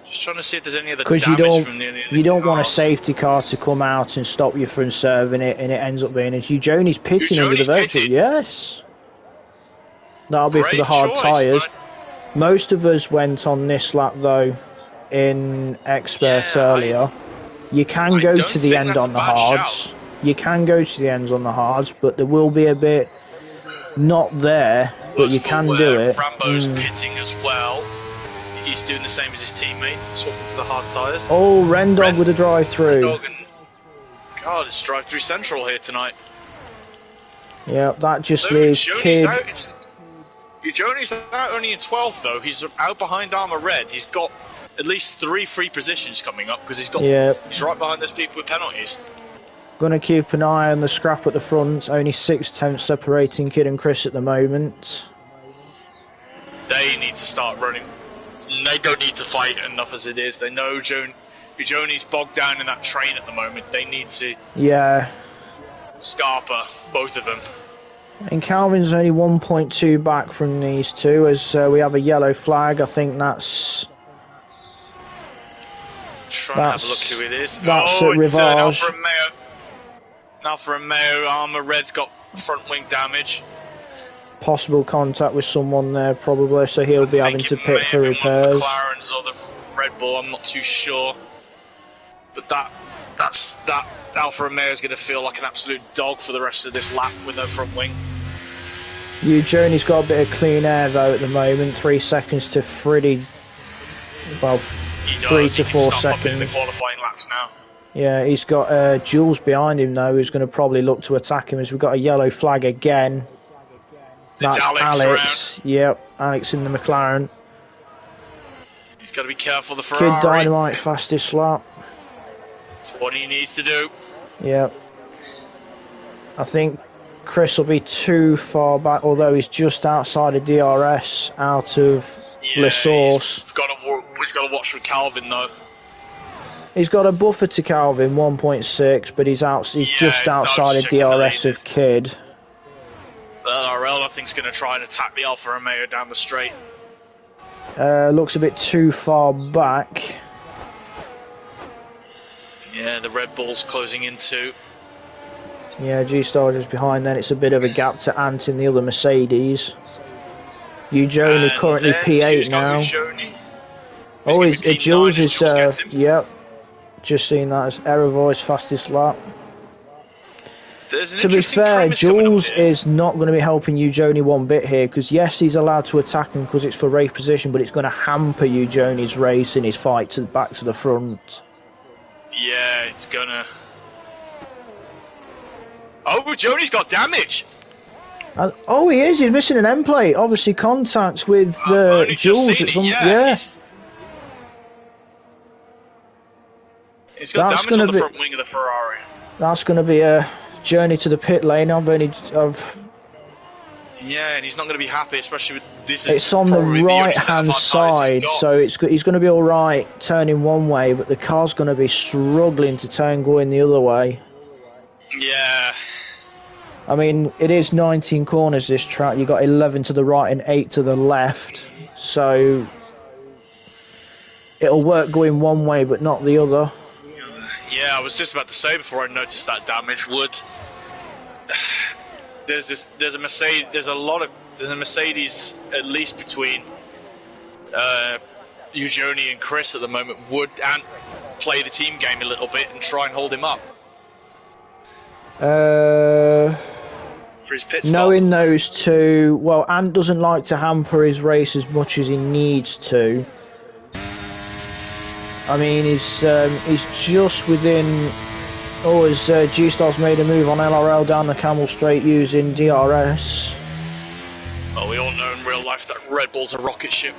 [SPEAKER 2] Just trying to see if there's any other damage from the
[SPEAKER 1] you don't want a safety car to come out and stop you from serving it, and it ends up being Eugeni's pitching under the virtual. Yes, that'll be for the hard tyres. Most of us went on this lap though in expert earlier. You can go to the end on the hards. You can go to the ends on the hards, but there will be a bit not there, but you can do it.
[SPEAKER 2] Rambo's pitting as well. He's doing the same as his teammate, swapping to the hard tyres.
[SPEAKER 1] Oh, Rendog with a drive-through.
[SPEAKER 2] God, it's drive-through central here tonight.
[SPEAKER 1] Yeah, that just leaves Kid.
[SPEAKER 2] Eugeni's out only in 12th though. He's out behind Armour Red. He's got at least 3 free positions coming up because he's right behind those people with penalties.
[SPEAKER 1] Gonna keep an eye on the scrap at the front. Only 6 tenths separating Kid and Chris at the moment.
[SPEAKER 2] They need to start running. They don't need to fight enough as it is. They know Eugeni's bogged down in that train at the moment. They need to Scarpa, both of them.
[SPEAKER 1] And Calvin's only 1.2 back from these two, as we have a yellow flag. I think that's...
[SPEAKER 2] Trying to have a look who it is.
[SPEAKER 1] That's
[SPEAKER 2] it's
[SPEAKER 1] Rivage.
[SPEAKER 2] Alfa Romeo. Armour Red's got front wing damage.
[SPEAKER 1] Possible contact with someone there probably, so he'll be having to pit for repairs.
[SPEAKER 2] McLaren's or the Red Bull, I'm not too sure. But that Alfa Romeo is going to feel like an absolute dog for the rest of this lap with no front wing.
[SPEAKER 1] Eugeni's got a bit of clean air though at the moment. 3 seconds to 3 to 4 seconds.
[SPEAKER 2] In the qualifying lap laps now.
[SPEAKER 1] Yeah, he's got Jules behind him now, who's going to probably look to attack him as we've got a yellow flag again. That's Alex. Yep, Alex in the McLaren.
[SPEAKER 2] He's got to be careful, the Ferrari.
[SPEAKER 1] Kid Dynamite, fastest lap.
[SPEAKER 2] That's what he needs to do.
[SPEAKER 1] Yep. I think Chris will be too far back, although he's just outside of DRS, out of Le Source.
[SPEAKER 2] He's got to watch for Calvin, though.
[SPEAKER 1] He's got a buffer to Calvin, 1.6, but he's just outside of DRS of Kid.
[SPEAKER 2] R11, I think, is going to try and attack the Alfa Romeo down the straight.
[SPEAKER 1] Looks a bit too far back.
[SPEAKER 2] Yeah, the Red Bull's closing in too.
[SPEAKER 1] Yeah, G-Star just behind then. It's a bit of a gap to Ant in the other Mercedes. Eugeni currently P8 now. Oh, Jules is... yep. Just seen that as error voice, fastest lap. To be fair, Jules is not going to be helping Eugeni one bit here, because yes, he's allowed to attack him because it's for race position, but it's going to hamper Eugeni's race in his fight back to the front.
[SPEAKER 2] Yeah, it's gonna... Oh, Eugeni's got damage!
[SPEAKER 1] Oh, he is. He's missing an end plate. Obviously, contact with Jules. Yeah.
[SPEAKER 2] He's got damage on the front wing of the Ferrari.
[SPEAKER 1] That's going to be a journey to the pit lane.
[SPEAKER 2] Yeah, and he's not going to be happy, especially with this.
[SPEAKER 1] It's on the right-hand side, so he's going to be all right turning one way, but the car's going to be struggling to turn going the other way.
[SPEAKER 2] Yeah.
[SPEAKER 1] I mean, it is 19 corners, this track. You've got 11 to the right and 8 to the left, so it'll work going one way, but not the other.
[SPEAKER 2] Yeah, I was just about to say before I noticed that damage would. There's a Mercedes. There's a Mercedes at least between Eugeni and Chris at the moment. Would Ant play the team game a little bit and try and hold him up? For his pit stop?
[SPEAKER 1] Knowing those two, well, Ant doesn't like to hamper his race as much as he needs to. I mean, he's just within... Oh, as G-Star's made a move on LRL down the Camel Straight using DRS.
[SPEAKER 2] Well, we all know in real life that Red Bull's a rocket ship.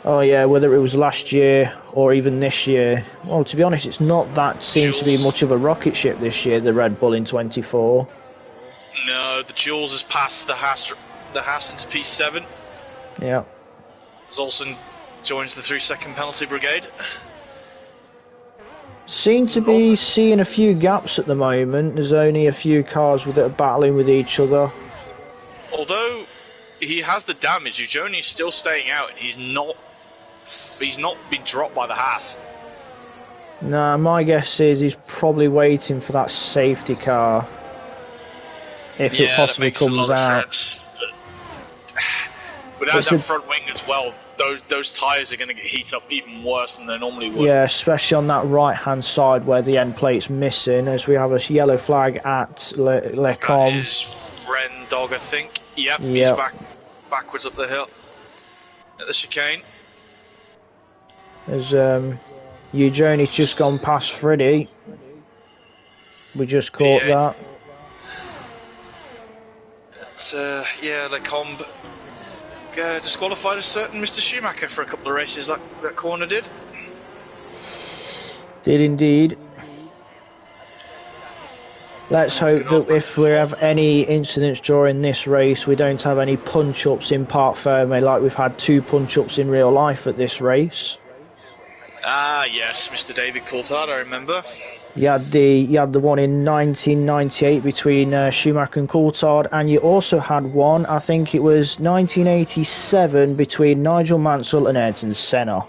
[SPEAKER 1] Oh yeah, whether it was last year or even this year. Well, to be honest, it's not that seems to be much of a rocket ship this year, the Red Bull in 24.
[SPEAKER 2] No, the Jules has passed the Haas into P7.
[SPEAKER 1] Yeah.
[SPEAKER 2] Zolson joins the 3-second penalty brigade.
[SPEAKER 1] Seem to be seeing a few gaps at the moment. There's only a few cars that are battling with each other.
[SPEAKER 2] Although he has the damage, Eugeni's still staying out, and he's not been dropped by the Haas.
[SPEAKER 1] Nah, my guess is he's probably waiting for that safety car. If it possibly comes out.
[SPEAKER 2] Sense, without that front wing as well, those tyres are going to get heated up even worse than they normally would.
[SPEAKER 1] Yeah, especially on that right-hand side where the end plate's missing, as we have a yellow flag at Le Com.
[SPEAKER 2] His friend Dog, I think. Yep. He's backwards up the hill at the chicane.
[SPEAKER 1] As Eugeni's just gone past Freddie. We just caught that.
[SPEAKER 2] It's, Lecombe disqualified a certain Mr. Schumacher for a couple of races that corner did.
[SPEAKER 1] Did indeed. Let's hope that if we have any incidents during this race, we don't have any punch-ups in Parc Fermé like we've had 2 punch-ups in real life at this race.
[SPEAKER 2] Ah, yes, Mr. David Coulthard, I remember.
[SPEAKER 1] You had the one in 1998 between Schumacher and Coulthard, and you also had one, I think it was 1987, between Nigel Mansell and Ayrton Senna.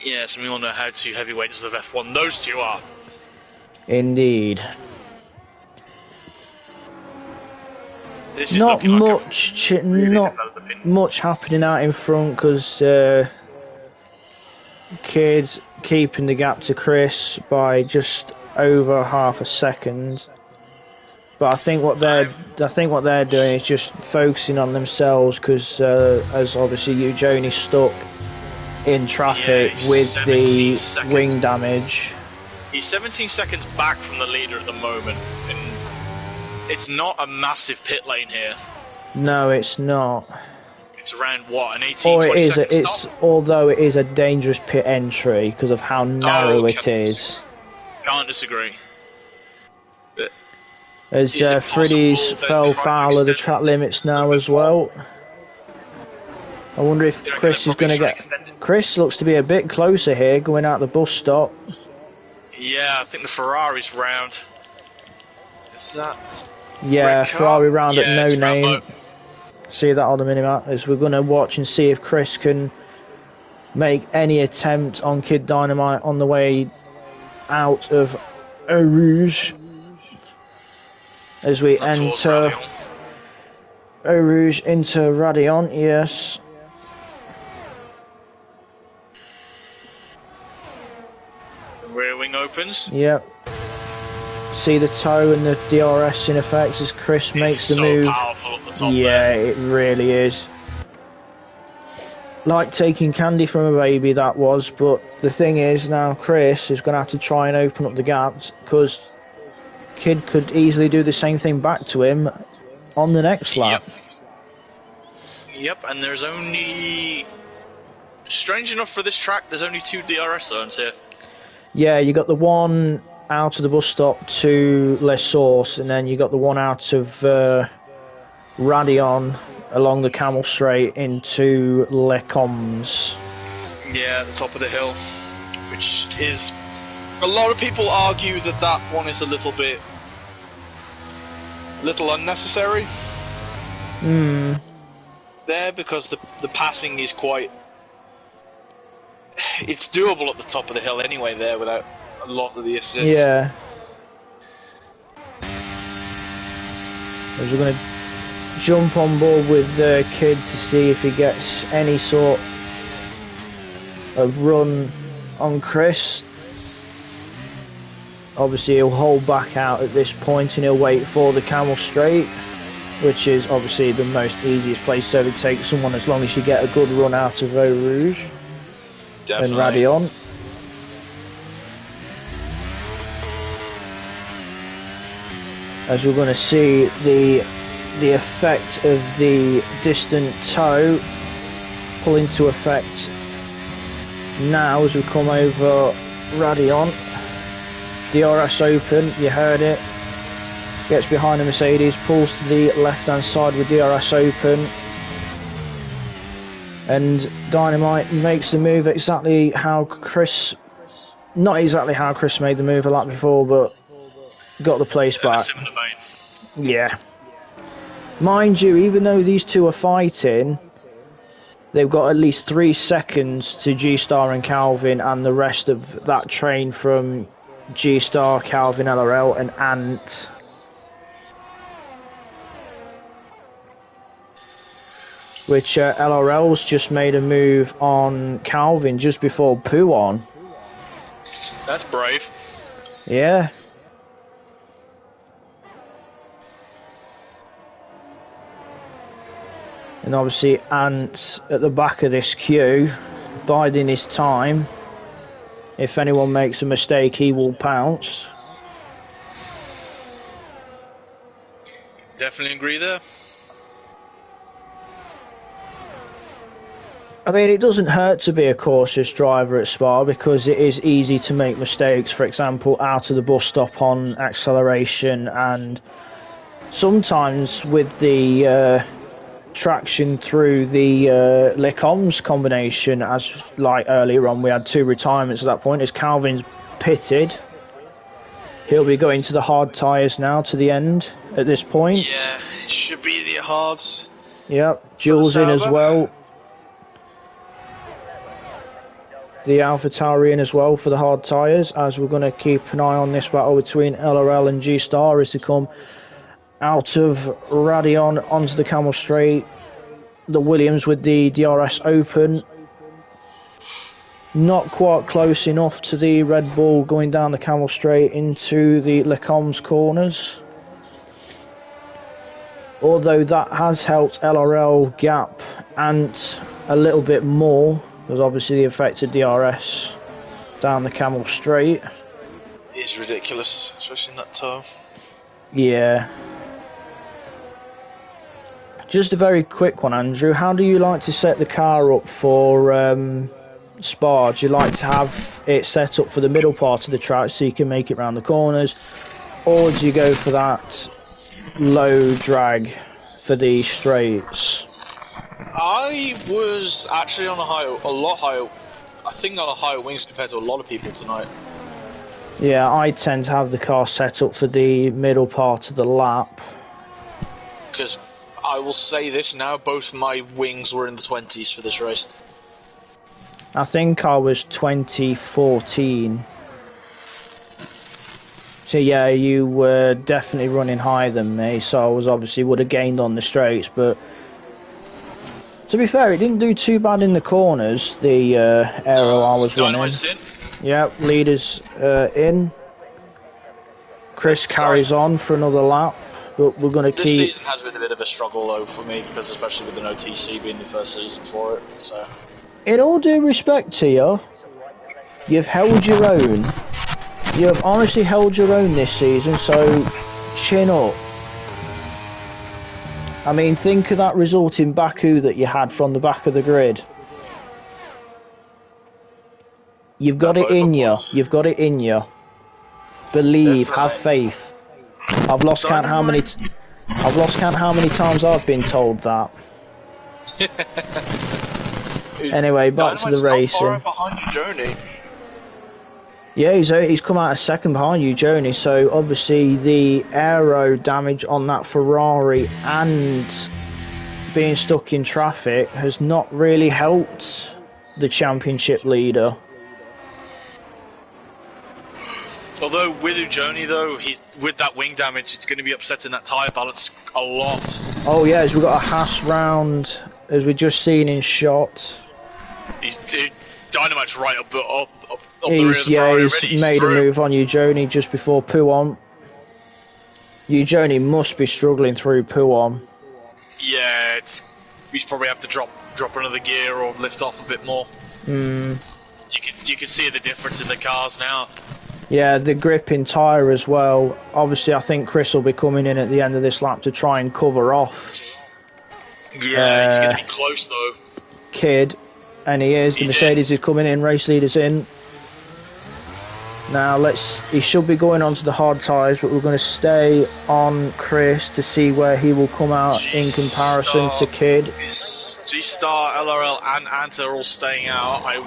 [SPEAKER 2] Yes, and we all know how 2 heavyweights of F1 those two are.
[SPEAKER 1] Indeed. Not much happening out in front because Kid's keeping the gap to Chris by just over half a second. But I think what they're doing is just focusing on themselves because as obviously Eugeni's stuck in traffic with the wing damage.
[SPEAKER 2] He's 17 seconds back from the leader at the moment, and it's not a massive pit lane here.
[SPEAKER 1] No, it's not.
[SPEAKER 2] It's around what, an 18-20 second stop?
[SPEAKER 1] Although it is a dangerous pit entry because of how narrow it is.
[SPEAKER 2] Can't disagree. But
[SPEAKER 1] as Friddy's fell foul of the track limits now as well. I wonder if Chris is going to get... Chris looks to be a bit closer here, going out the bus stop.
[SPEAKER 2] Yeah, I think the Ferrari's round. Is that...
[SPEAKER 1] Yeah, Ferrari round at no name.
[SPEAKER 2] Rambo.
[SPEAKER 1] See that on the minimap, as we're going to watch and see if Chris can make any attempt on Kid Dynamite on the way out of Eau Rouge. As we enter Eau Rouge into Radion, yes.
[SPEAKER 2] The rear wing opens.
[SPEAKER 1] Yep. See the toe and the DRS in effect as Chris makes the move.
[SPEAKER 2] Powerful at the top
[SPEAKER 1] yeah,
[SPEAKER 2] there.
[SPEAKER 1] it really is. Like taking candy from a baby, that was. But the thing is, now Chris is going to have to try and open up the gaps, because Kid could easily do the same thing back to him on the next lap.
[SPEAKER 2] Yep, and there's only... Strange enough for this track, there's only 2 DRS zones here. Yeah, you got the one out of the bus stop to Les Sources, and then you got the one out of Radion along the Camel Straight into Les Combes. Yeah, at the top of the hill, which is... A lot of people argue that that one is a little unnecessary. There, because the passing is quite... It's doable at the top of the hill anyway there without a lot of the assists.
[SPEAKER 1] Yeah. As we're going to jump on board with the Kid to see if he gets any sort of run on Chris. Obviously he'll hold back out at this point and he'll wait for the Camel Straight, which is obviously the most easiest place to overtake someone as long as you get a good run out of Eau Rouge.
[SPEAKER 2] Definitely.
[SPEAKER 1] And Radion. As we're going to see the effect of the distant toe pull into effect now as we come over Radion. DRS open, you heard it. Gets behind the Mercedes, pulls to the left hand side with DRS open. And Dynamite makes the move exactly how Chris... Not exactly how Chris made the move a lap before, but got the place back. Yeah. Mind you, even though these two are fighting, they've got at least 3 seconds to G-Star and Calvin and the rest of that train from G-Star, Calvin, LRL and Ant. Which LRL's just made a move on Calvin just before Poo-on.
[SPEAKER 2] That's brave.
[SPEAKER 1] Yeah. And obviously Ant at the back of this queue, biding his time. If anyone makes a mistake, he will pounce.
[SPEAKER 2] Definitely agree there.
[SPEAKER 1] I mean, it doesn't hurt to be a cautious driver at Spa because it is easy to make mistakes, for example, out of the bus stop on acceleration, and sometimes with the traction through the Les Combes combination, as like earlier on we had 2 retirements at that point, as Calvin's pitted. He'll be going to the hard tyres now to the end at this point.
[SPEAKER 2] Yeah, it should be the hards.
[SPEAKER 1] Yep, Jules in as well. The AlphaTauri in as well for the hard tyres, as we're going to keep an eye on this battle between LRL and G-Star as to come out of Radion onto the Camel Straight. The Williams with the DRS open. Not quite close enough to the Red Bull going down the Camel Straight into the Les Combes corners. Although that has helped LRL gap Ant a little bit more There's obviously the affected DRS down the Camel Straight.
[SPEAKER 2] It is ridiculous, especially in that toe.
[SPEAKER 1] Yeah. Just a very quick one, Andrew. How do you like to set the car up for Spa? Do you like to have it set up for the middle part of the track so you can make it round the corners? Or do you go for that low drag for the straights?
[SPEAKER 2] I was actually on a lot higher, I think on a higher wings compared to a lot of people tonight.
[SPEAKER 1] Yeah, I tend to have the car set up for the middle part of the lap.
[SPEAKER 2] Because I will say this now, both my wings were in the 20s for this race.
[SPEAKER 1] I think I was 2014. So yeah, you were definitely running higher than me, so I was obviously would have gained on the straights, but to be fair, it didn't do too bad in the corners, the aero I was running.
[SPEAKER 2] In.
[SPEAKER 1] Yep, leaders in. Chris carries on for another lap, but we're going to keep...
[SPEAKER 2] This season has been a bit of a struggle though for me, because especially with an OTC being the first season for it, so...
[SPEAKER 1] In all due respect to you, you've held your own. You have honestly held your own this season, so chin up. I mean, think of that result in Baku that you had from the back of the grid. You've got it in you. You've got it in you. Believe, have faith. I've lost count how many times I've been told that. Anyway, back to the racing.
[SPEAKER 2] Far behind you, Joni.
[SPEAKER 1] Yeah, he's come out a second behind you, Joni. So obviously the aero damage on that Ferrari and being stuck in traffic has not really helped the championship leader.
[SPEAKER 2] Although with Ujoni though, with that wing damage, it's going to be upsetting that tyre balance a lot.
[SPEAKER 1] Oh yeah, as we've got a Haas round, as we've just seen in shot.
[SPEAKER 2] Dynamite's right up the rear of the
[SPEAKER 1] yeah,
[SPEAKER 2] Ferrari
[SPEAKER 1] he's
[SPEAKER 2] already.
[SPEAKER 1] made a move on Ujoni just before Pouon. Ujoni must be struggling through Pouon.
[SPEAKER 2] Yeah, we probably have to drop another gear or lift off a bit more. You can see the difference in the cars now.
[SPEAKER 1] Yeah, the grip in tyre as well. Obviously, I think Chris will be coming in at the end of this lap to try and cover off.
[SPEAKER 2] Yeah, he's going to be close though.
[SPEAKER 1] Kid, and he is. The Mercedes is coming in. Race leader's in. Now he should be going on to the hard tyres, but we're going to stay on Chris to see where he will come out in comparison to Kid.
[SPEAKER 2] G-Star, LRL, and Anta are all staying out. I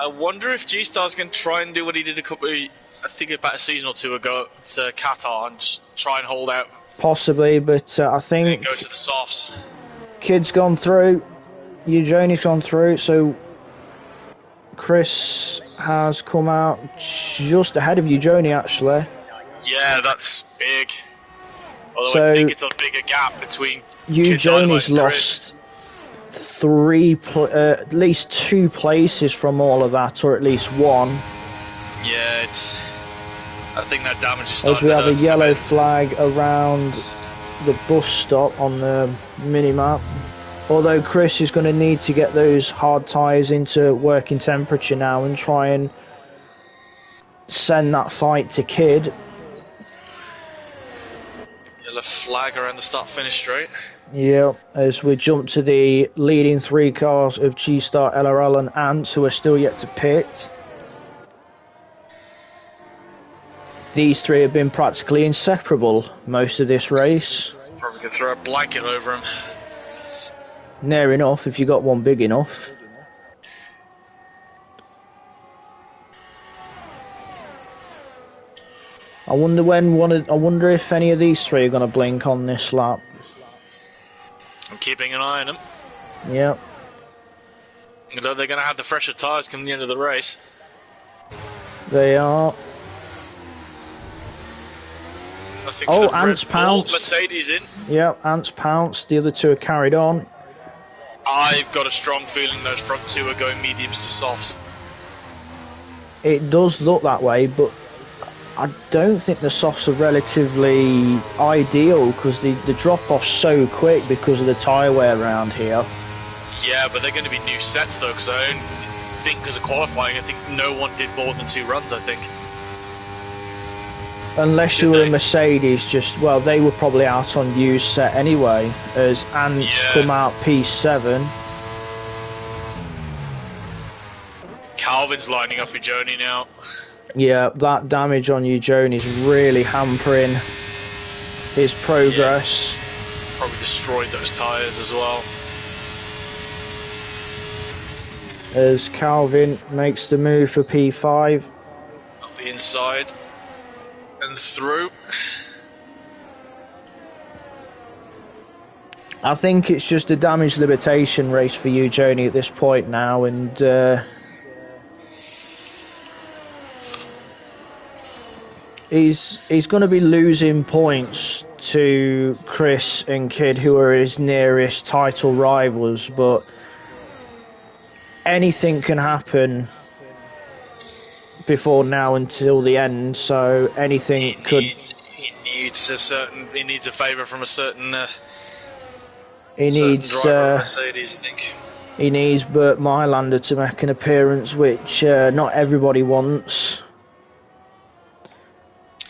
[SPEAKER 2] wonder if G-Star's going to try and do what he did I think about a season or two ago to Qatar and just try and hold out.
[SPEAKER 1] Possibly, but I think
[SPEAKER 2] go to the softs.
[SPEAKER 1] Kid's gone through, Ujoni's gone through, so Chris has come out just ahead of Ujoni actually.
[SPEAKER 2] Yeah, that's big. Although
[SPEAKER 1] So
[SPEAKER 2] I think it's a bigger gap between
[SPEAKER 1] Ujoni's lost at least 2 places from all of that, or at least 1.
[SPEAKER 2] Yeah, I think that damage is starting
[SPEAKER 1] As we have a
[SPEAKER 2] to
[SPEAKER 1] yellow flag around the bus stop on the mini-map. Although Chris is going to need to get those hard tyres into working temperature now and try and send that fight to Kid.
[SPEAKER 2] Yellow flag around the start-finish straight.
[SPEAKER 1] Yeah, as we jump to the leading 3 cars of G-Star, LRL and Ants, who are still yet to pit. These 3 have been practically inseparable most of this race.
[SPEAKER 2] Probably could throw a blanket over him.
[SPEAKER 1] Near enough, if you got one big enough. I wonder if any of these 3 are going to blink on this lap.
[SPEAKER 2] I'm keeping an eye on them.
[SPEAKER 1] Yep.
[SPEAKER 2] Although they're going to have the fresher tyres coming the end of the race.
[SPEAKER 1] They are. Ants pounced.
[SPEAKER 2] Mercedes in.
[SPEAKER 1] Yep, Ants pounced. The other 2 are carried on.
[SPEAKER 2] I've got a strong feeling those front 2 are going mediums to softs.
[SPEAKER 1] It does look that way, but I don't think the softs are relatively ideal because the drop-off's so quick because of the tyre wear around here.
[SPEAKER 2] Yeah, but they're going to be new sets though, because I don't think because of qualifying, I think no one did more than 2 runs, I think.
[SPEAKER 1] Unless you were a Mercedes, well, they were probably out on used set anyway, as Ants come out P7.
[SPEAKER 2] Calvin's lining up with Joni now.
[SPEAKER 1] Yeah, that damage on Joni is really hampering his progress.
[SPEAKER 2] Yeah. Probably destroyed those tyres as well.
[SPEAKER 1] As Calvin makes the move for P5.
[SPEAKER 2] Up the inside. And through.
[SPEAKER 1] I think it's just a damage limitation race for Joni at this point now, and he's going to be losing points to Chris and Kid, who are his nearest title rivals, but anything can happen before now until the end, so anything could.
[SPEAKER 2] He needs a favour from a certain.
[SPEAKER 1] He needs
[SPEAKER 2] driver of Mercedes, I think.
[SPEAKER 1] He needs Burt Mylander to make an appearance, which not everybody wants.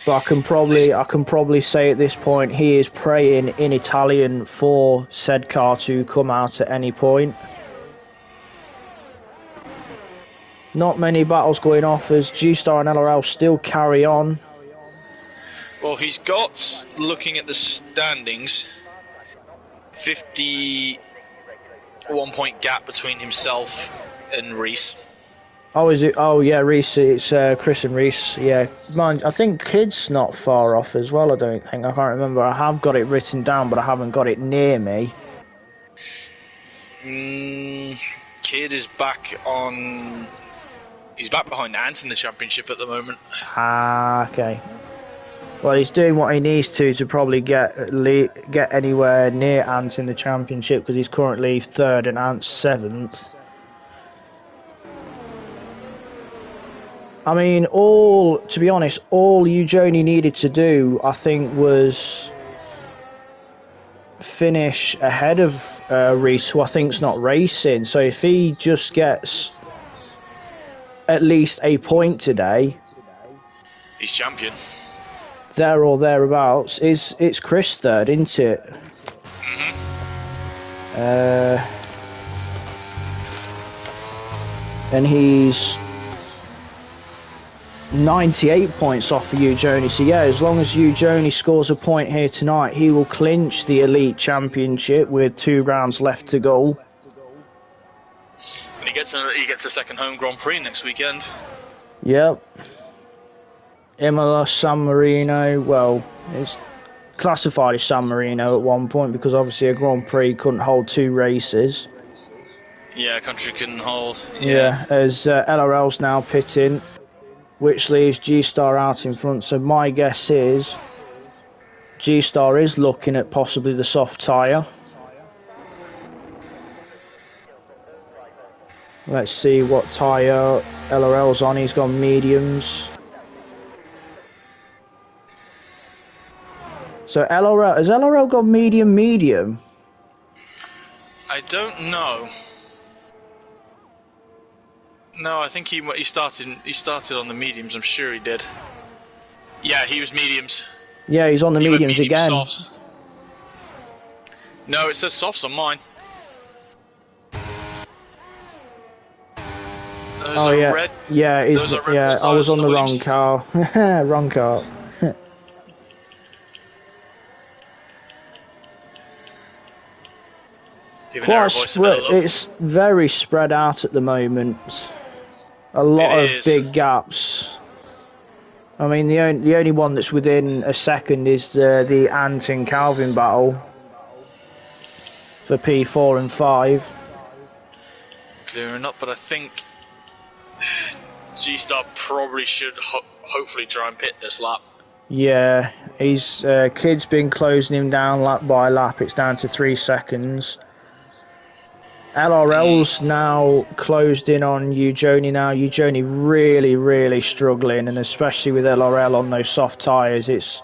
[SPEAKER 1] But I can probably say at this point he is praying in Italian for said car to come out at any point. Not many battles going off as G-Star and LRL still carry on.
[SPEAKER 2] Well, he's got, looking at the standings, 51 point gap between himself and Reese.
[SPEAKER 1] Oh, is it? Oh, yeah, Reese. It's Chris and Reese. Yeah, mind. I think Kid's not far off as well. I don't think. I can't remember. I have got it written down, but I haven't got it near me.
[SPEAKER 2] Kid is back on. He's back behind Ant in the championship at the moment.
[SPEAKER 1] Ah, okay. Well, he's doing what he needs to probably get anywhere near Ant in the championship, because he's currently 3rd and Ant's 7th. I mean, to be honest, all Joni needed to do, I think, was finish ahead of Reese, who I think's not racing. So if he just gets at least a point today,
[SPEAKER 2] he's champion.
[SPEAKER 1] There or thereabouts. It's Chris 3rd, isn't it? And he's 98 points off for Joni. So yeah, as long as Joni scores a point here tonight, he will clinch the Elite Championship with 2 rounds left to go.
[SPEAKER 2] And he gets a second home Grand Prix next weekend.
[SPEAKER 1] Yep. Imola, San Marino. Well, it's classified as San Marino at one point because obviously a Grand Prix couldn't hold 2 races.
[SPEAKER 2] Yeah, country couldn't hold.
[SPEAKER 1] Yeah, as LRL's now pitting, which leaves G-Star out in front. So my guess is G-Star is looking at possibly the soft tyre. Let's see what tyre LRL's on. He's got mediums. So has LRL got medium?
[SPEAKER 2] I don't know. No, I think he started on the mediums. I'm sure he did. Yeah, he was mediums.
[SPEAKER 1] Yeah, he's on the mediums again.
[SPEAKER 2] Softs. No, it says softs on mine.
[SPEAKER 1] Oh yeah,
[SPEAKER 2] red.
[SPEAKER 1] Yeah, I was on the wrong car. Wrong car. It's very spread out at the moment. A lot of big gaps. I mean, the only one that's within a second is the Ant and Calvin battle for P4 and 5.
[SPEAKER 2] Clearing up, but I think G-Star probably should hopefully try and pit this lap.
[SPEAKER 1] Yeah, Kid's been closing him down lap by lap. It's down to 3 seconds. LRL's now closed in on Joni now. Joni really, really struggling, and especially with LRL on those soft tyres, it's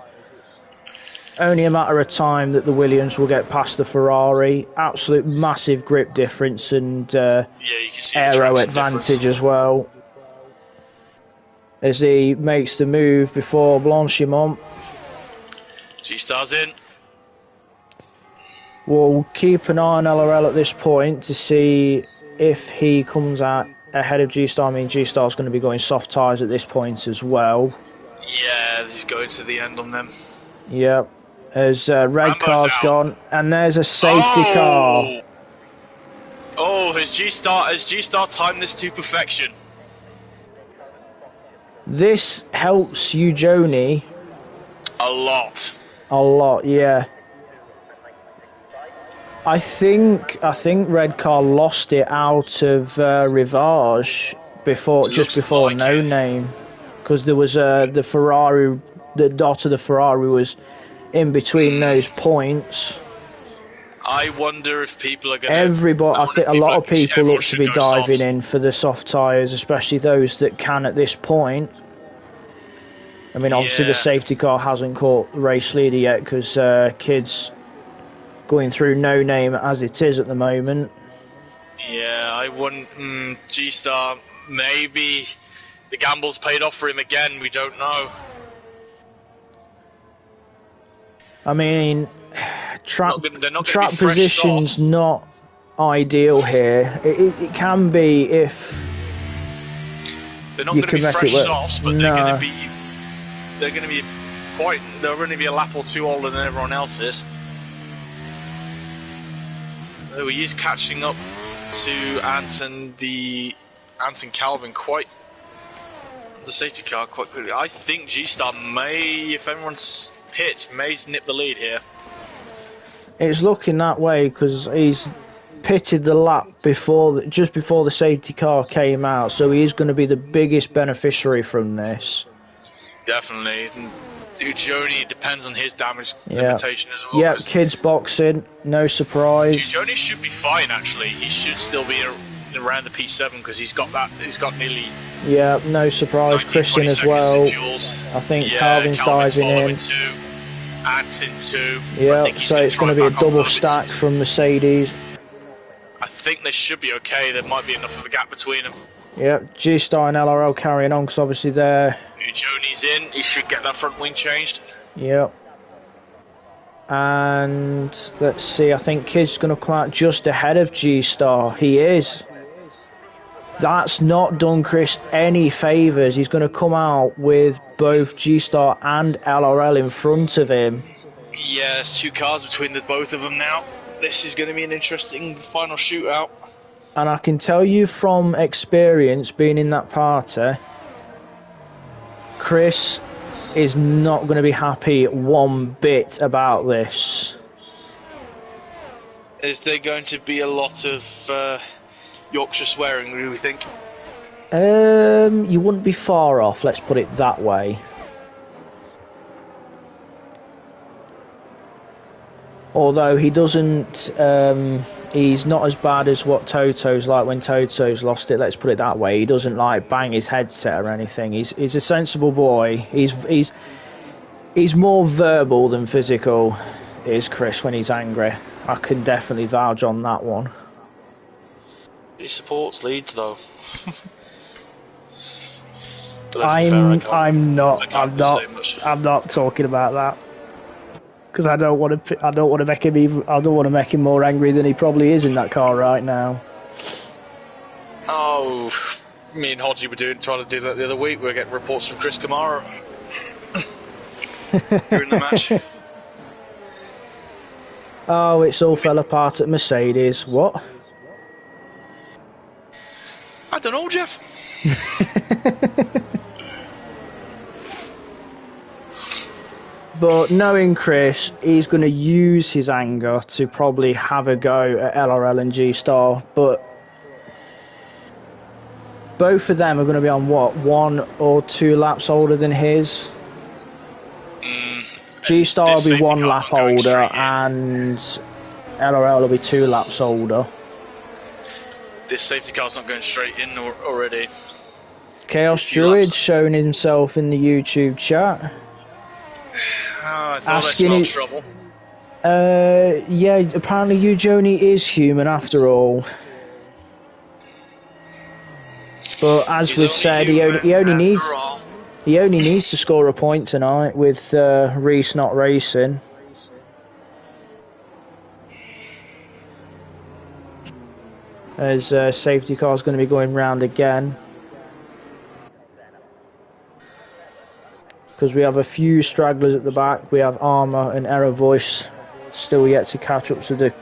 [SPEAKER 1] only a matter of time that the Williams will get past the Ferrari. Absolute massive grip difference and
[SPEAKER 2] Yeah, you can see
[SPEAKER 1] aero
[SPEAKER 2] the
[SPEAKER 1] advantage as well. As he makes the move before Blanchimont.
[SPEAKER 2] G-Star's in.
[SPEAKER 1] We'll keep an eye on LRL at this point to see if he comes out ahead of G-Star. I mean, G-Star's going to be going soft tyres at this point as well.
[SPEAKER 2] Yeah, he's going to the end on them.
[SPEAKER 1] Yep. As red
[SPEAKER 2] Rambo's
[SPEAKER 1] car's
[SPEAKER 2] out.
[SPEAKER 1] gone, and there's a safety car.
[SPEAKER 2] Oh, has G-Star timed this to perfection?
[SPEAKER 1] This helps you, Joni.
[SPEAKER 2] A lot.
[SPEAKER 1] A lot, yeah. I think red car lost it out of Rivage just before
[SPEAKER 2] like
[SPEAKER 1] No Name, because there was the Ferrari, the dot of the Ferrari was in between those points.
[SPEAKER 2] I wonder if people are going
[SPEAKER 1] I think a lot of people look to be diving
[SPEAKER 2] softs.
[SPEAKER 1] in for the soft tyres, especially those that can at this point. I mean, obviously the safety car hasn't caught the race leader yet because Kid's going through No Name as it is at the moment.
[SPEAKER 2] Yeah, I wouldn't. G-Star, maybe the gamble's paid off for him again. We don't know.
[SPEAKER 1] I mean, track
[SPEAKER 2] position's
[SPEAKER 1] position's not ideal here. It can be if
[SPEAKER 2] they're not
[SPEAKER 1] you
[SPEAKER 2] going to
[SPEAKER 1] can
[SPEAKER 2] be
[SPEAKER 1] make
[SPEAKER 2] fresh
[SPEAKER 1] it work.
[SPEAKER 2] softs, but
[SPEAKER 1] No.
[SPEAKER 2] they're going to be quite. They're going to be a lap or two older than everyone else is. So he is catching up to Anton Calvin the safety car quite quickly. I think G-Star may, if everyone's pit, may nip the lead here.
[SPEAKER 1] It's looking that way because he's pitted the lap just before the safety car came out, so he is going to be the biggest beneficiary from this.
[SPEAKER 2] Definitely. Ujoni depends on his damage limitation as well.
[SPEAKER 1] Yeah, Kid's boxing, no surprise.
[SPEAKER 2] Ujoni should be fine actually. He should still be around the P7 because he's got nearly.
[SPEAKER 1] Yeah, no surprise.
[SPEAKER 2] 19,
[SPEAKER 1] Chris in as well. I think Calvin's diving in.
[SPEAKER 2] Ant's in two.
[SPEAKER 1] Yeah, so it's going to be a double stack from Mercedes.
[SPEAKER 2] I think they should be okay. There might be enough of a gap between them.
[SPEAKER 1] Yep, G-Star and LRL carrying on because obviously they're...
[SPEAKER 2] Ujoni's in. He should get that front wing changed.
[SPEAKER 1] Yep. And let's see, I think Kid's going to come out just ahead of G-Star. He is. That's not done Chris any favours. He's going to come out with both G-Star and LRL in front of him.
[SPEAKER 2] Yeah, there's two cars between the both of them now. This is going to be an interesting final shootout.
[SPEAKER 1] And I can tell you from experience, being in that party, Chris is not going to be happy one bit about this.
[SPEAKER 2] Is there going to be a lot of Yorkshire swearing, do we think?
[SPEAKER 1] You wouldn't be far off, let's put it that way. Although he doesn't, he's not as bad as what Toto's like when Toto's lost it, let's put it that way. He doesn't like bang his headset or anything. He's a sensible boy. He's more verbal than physical, is Chris, when he's angry. I can definitely vouch on that one.
[SPEAKER 2] He supports Leeds though.
[SPEAKER 1] I'm not talking about that. Because I don't want to make him more angry than he probably is in that car right now.
[SPEAKER 2] Oh, me and Hodgie were trying to do that the other week. We were getting reports from Chris Kamara during the match.
[SPEAKER 1] Oh, it's all fell apart at Mercedes. What?
[SPEAKER 2] I don't know, Jeff.
[SPEAKER 1] But knowing Chris, he's going to use his anger to probably have a go at LRL and G-Star. But both of them are going to be on, what, 1 or 2 laps older than his? G-Star will be 1 lap older and LRL will be 2 laps older.
[SPEAKER 2] This safety car's not going straight in already.
[SPEAKER 1] Chaos Druid showing himself in the YouTube chat.
[SPEAKER 2] I thought
[SPEAKER 1] asking
[SPEAKER 2] I
[SPEAKER 1] it.
[SPEAKER 2] smelled trouble.
[SPEAKER 1] Yeah, apparently Eugenie is human after all. But as
[SPEAKER 2] He's
[SPEAKER 1] we've
[SPEAKER 2] only
[SPEAKER 1] said,
[SPEAKER 2] human
[SPEAKER 1] he only
[SPEAKER 2] after
[SPEAKER 1] needs
[SPEAKER 2] all.
[SPEAKER 1] to score a point tonight with Reese not racing. As safety car is going to be going round again. Because we have a few stragglers at the back. We have Armour and Error Voice still yet to catch up to the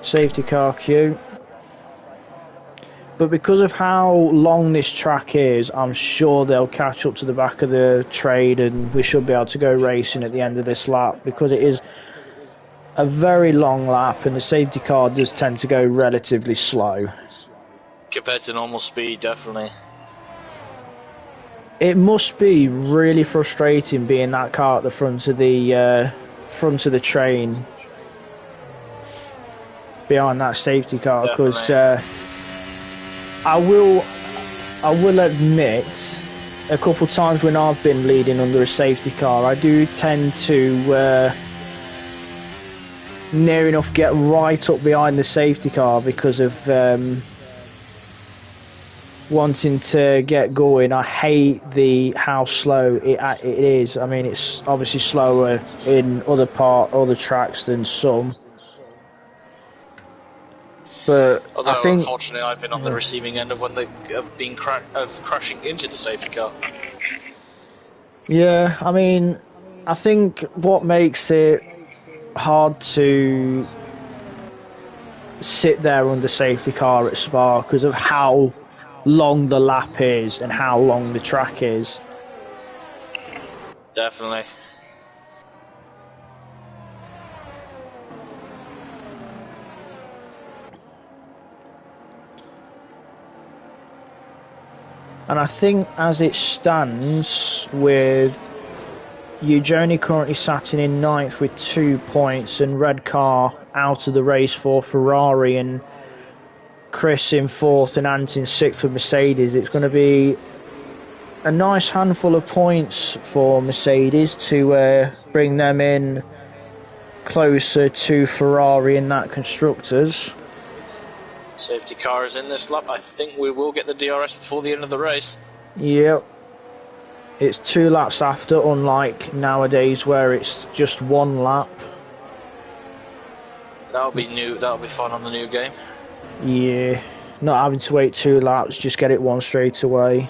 [SPEAKER 1] safety car queue. But because of how long this track is, I'm sure they'll catch up to the back of the trade and we should be able to go racing at the end of this lap, because it is a very long lap and the safety car does tend to go relatively slow.
[SPEAKER 2] Compared to normal speed, definitely.
[SPEAKER 1] It must be really frustrating being that car at the front of the train behind that safety car, because I will admit, a couple of times when I've been leading under a safety car, I do tend to near enough get right up behind the safety car because of wanting to get going. I hate how slow it is. I mean, it's obviously slower in other tracks than some. But
[SPEAKER 2] Although,
[SPEAKER 1] I think,
[SPEAKER 2] unfortunately, I've been on the receiving end of when they have been crashing into the safety car.
[SPEAKER 1] yeah, I mean, I think what makes it hard to sit there under safety car at Spa because of how long the lap is and how long the track is.
[SPEAKER 2] Definitely.
[SPEAKER 1] And I think as it stands, with Eugenie currently sat in ninth with 2 points and red car out of the race for Ferrari, and Chris in fourth and Ant in sixth with Mercedes, it's going to be a nice handful of points for Mercedes to bring them in closer to Ferrari in that constructors.
[SPEAKER 2] Safety car is in this lap. I think we will get the DRS before the end of the race.
[SPEAKER 1] Yep. It's 2 laps after, unlike nowadays where it's just 1 lap.
[SPEAKER 2] That'll be new. That'll be fun on the new game.
[SPEAKER 1] Yeah. Not having to wait 2 laps, just get it one straight away.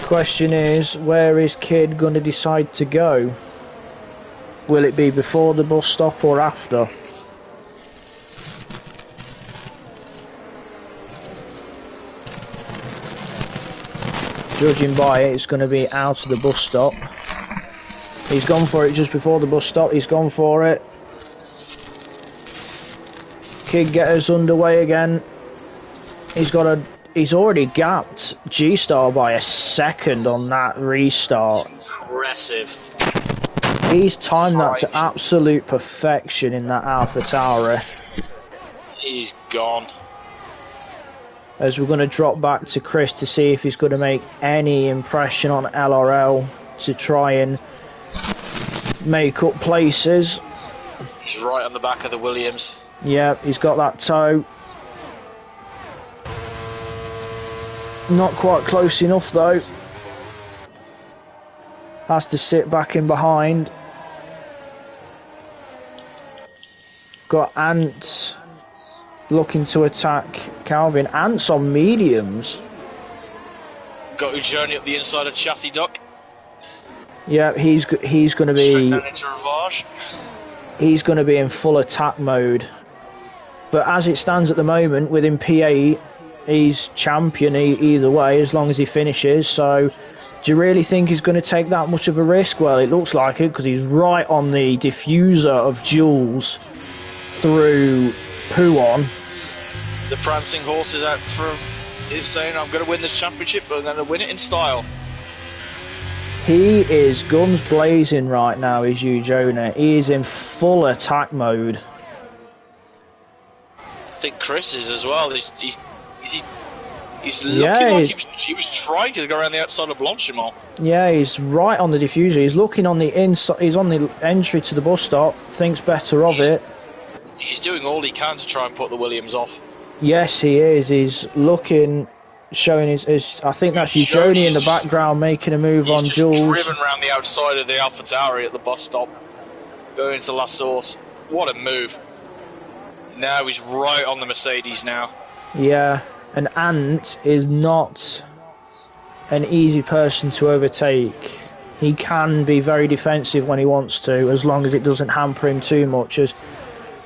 [SPEAKER 1] Question is, where is Kid going to decide to go? Will it be before the bus stop or after? Judging by it, it's going to be out of the bus stop. He's gone for it just before the bus stop. He's gone for it. Kid get us underway again. He's already gapped G-Star by a second on that restart.
[SPEAKER 2] Impressive.
[SPEAKER 1] He's timed that to absolute perfection in that AlphaTauri.
[SPEAKER 2] He's gone.
[SPEAKER 1] As we're going to drop back to Chris to see if he's going to make any impression on LRL to try and make up places.
[SPEAKER 2] He's right on the back of the Williams.
[SPEAKER 1] Yeah, he's got that toe. Not quite close enough though. Has to sit back in behind. Got Ant looking to attack Calvin. Ant's on mediums.
[SPEAKER 2] Got Eugenie up the inside of Chassis Duck.
[SPEAKER 1] Yeah, he's going to be
[SPEAKER 2] Straight down into Ravage.
[SPEAKER 1] He's going to be in full attack mode. But as it stands at the moment, within P8, he's champion either way as long as he finishes. So, do you really think he's going to take that much of a risk? Well, it looks like it because he's right on the diffuser of Jules through Puon.
[SPEAKER 2] The prancing horse is out for. Is saying, "I'm going to win this championship, but I'm going to win it in style."
[SPEAKER 1] He is guns blazing right now, is Eugenie. He is in full attack mode.
[SPEAKER 2] I think Chris is as well. Is he He's looking like he was trying to go around the outside of Blanchimont.
[SPEAKER 1] Yeah, he's right on the diffuser. He's looking on the inside. He's on the entry to the bus stop. Thinks better of it.
[SPEAKER 2] He's doing all he can to try and put the Williams off.
[SPEAKER 1] Yes, he is. He's looking, showing his I think that's Joni in the background making a move on Jules.
[SPEAKER 2] He's just driven around the outside of the AlphaTauri at the bus stop, going to La Source. What a move! Now he's right on the Mercedes now.
[SPEAKER 1] Yeah. And Ant is not an easy person to overtake. He can be very defensive when he wants to, as long as it doesn't hamper him too much. As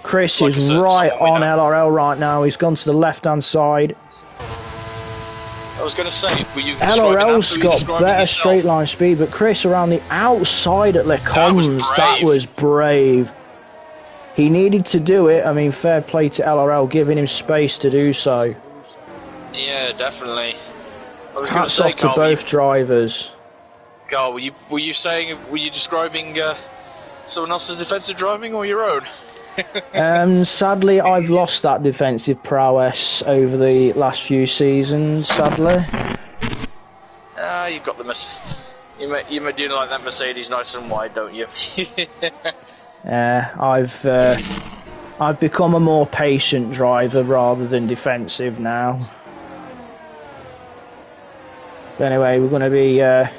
[SPEAKER 1] Chris is right on LRL right now. He's gone to the left-hand side.
[SPEAKER 2] I was going to say, were you
[SPEAKER 1] LRL's got better straight line speed, but Chris around the outside at Le Combes, that was brave. He needed to do it. I mean, fair play to LRL, giving him space to do so.
[SPEAKER 2] Yeah, definitely.
[SPEAKER 1] Hats off to both drivers.
[SPEAKER 2] Carl, were you describing someone else's defensive driving or your own?
[SPEAKER 1] Sadly, I've lost that defensive prowess over the last few seasons. Sadly.
[SPEAKER 2] You've got the you do like that Mercedes nice and wide, don't you?
[SPEAKER 1] I've become a more patient driver rather than defensive now. But anyway, we're going to be at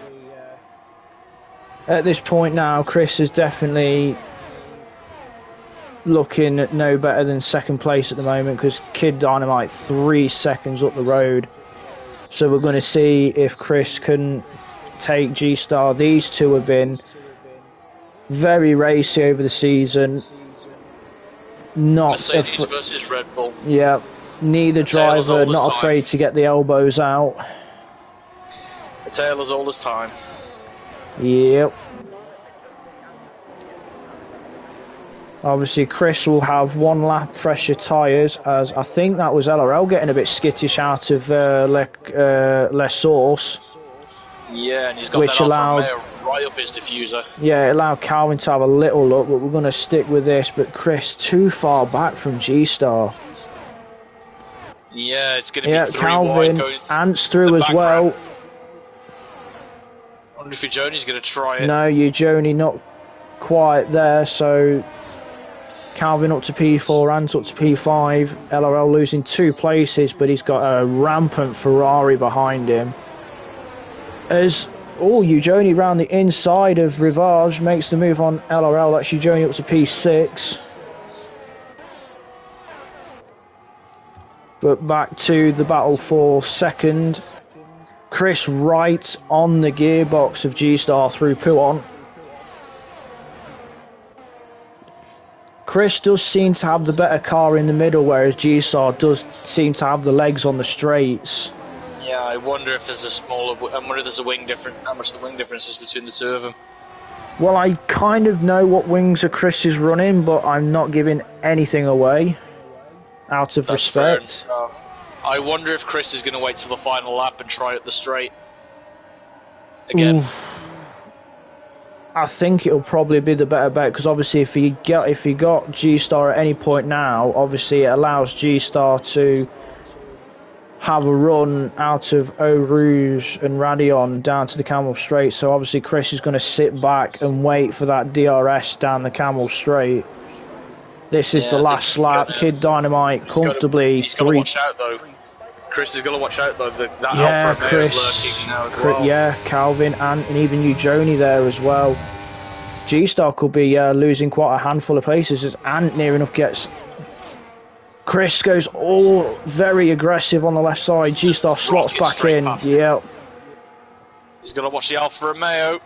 [SPEAKER 1] this point now. Chris is definitely looking at no better than second place at the moment, because Kid Dynamite 3 seconds up the road. So we're going to see if Chris can take G-Star. These two have been very racy over the season. Not
[SPEAKER 2] Mercedes versus Red Bull.
[SPEAKER 1] Yeah, neither driver not afraid to get the elbows out.
[SPEAKER 2] The tale is all his time.
[SPEAKER 1] Yep. Obviously, Chris will have one lap fresher tyres, as I think that was LRL getting a bit skittish out of Les Source.
[SPEAKER 2] Yeah, and he's got that right up his diffuser.
[SPEAKER 1] Yeah, it allowed Calvin to have a little look, but we're going to stick with this. But Chris, too far back from G-Star.
[SPEAKER 2] Yeah, it's going to be 3
[SPEAKER 1] Calvin,
[SPEAKER 2] wide.
[SPEAKER 1] Ants through as well.
[SPEAKER 2] I wonder if Joni's going to try it.
[SPEAKER 1] No, Joni not quite there, so Calvin up to P4, Ant up to P5. LRL losing 2 places, but he's got a rampant Ferrari behind him. As Joni round the inside of Rivage makes the move on LRL. That's Joni up to P6. But back to the battle for second. Chris right on the gearbox of G-Star through Pouhon. Chris does seem to have the better car in the middle, whereas G-Star does seem to have the legs on the straights.
[SPEAKER 2] Yeah, I wonder if there's a wing difference. How much the wing difference is between the two of them?
[SPEAKER 1] Well, I kind of know what wings are Chris is running, but I'm not giving anything away out of respect.
[SPEAKER 2] I wonder if Chris is going to wait till the final lap and try it the straight again.
[SPEAKER 1] Ooh. I think it'll probably be the better bet, because obviously if he got G-Star at any point now, obviously it allows G-Star to have a run out of Eau Rouge and Radion down to the Camel Straight. So obviously Chris is going to sit back and wait for that DRS down the Camel Straight. This is the last lap. Kid Dynamite comfortably.
[SPEAKER 2] He's got to watch out though. Chris is going to watch out though. That Alfa Romeo is lurking now as well.
[SPEAKER 1] Yeah, Calvin and even Joni there as well. G-Star could be losing quite a handful of places as Ant near enough gets. Chris goes all very aggressive on the left side. G-Star slots back in. Yep.
[SPEAKER 2] He's going to watch the Alfa Romeo.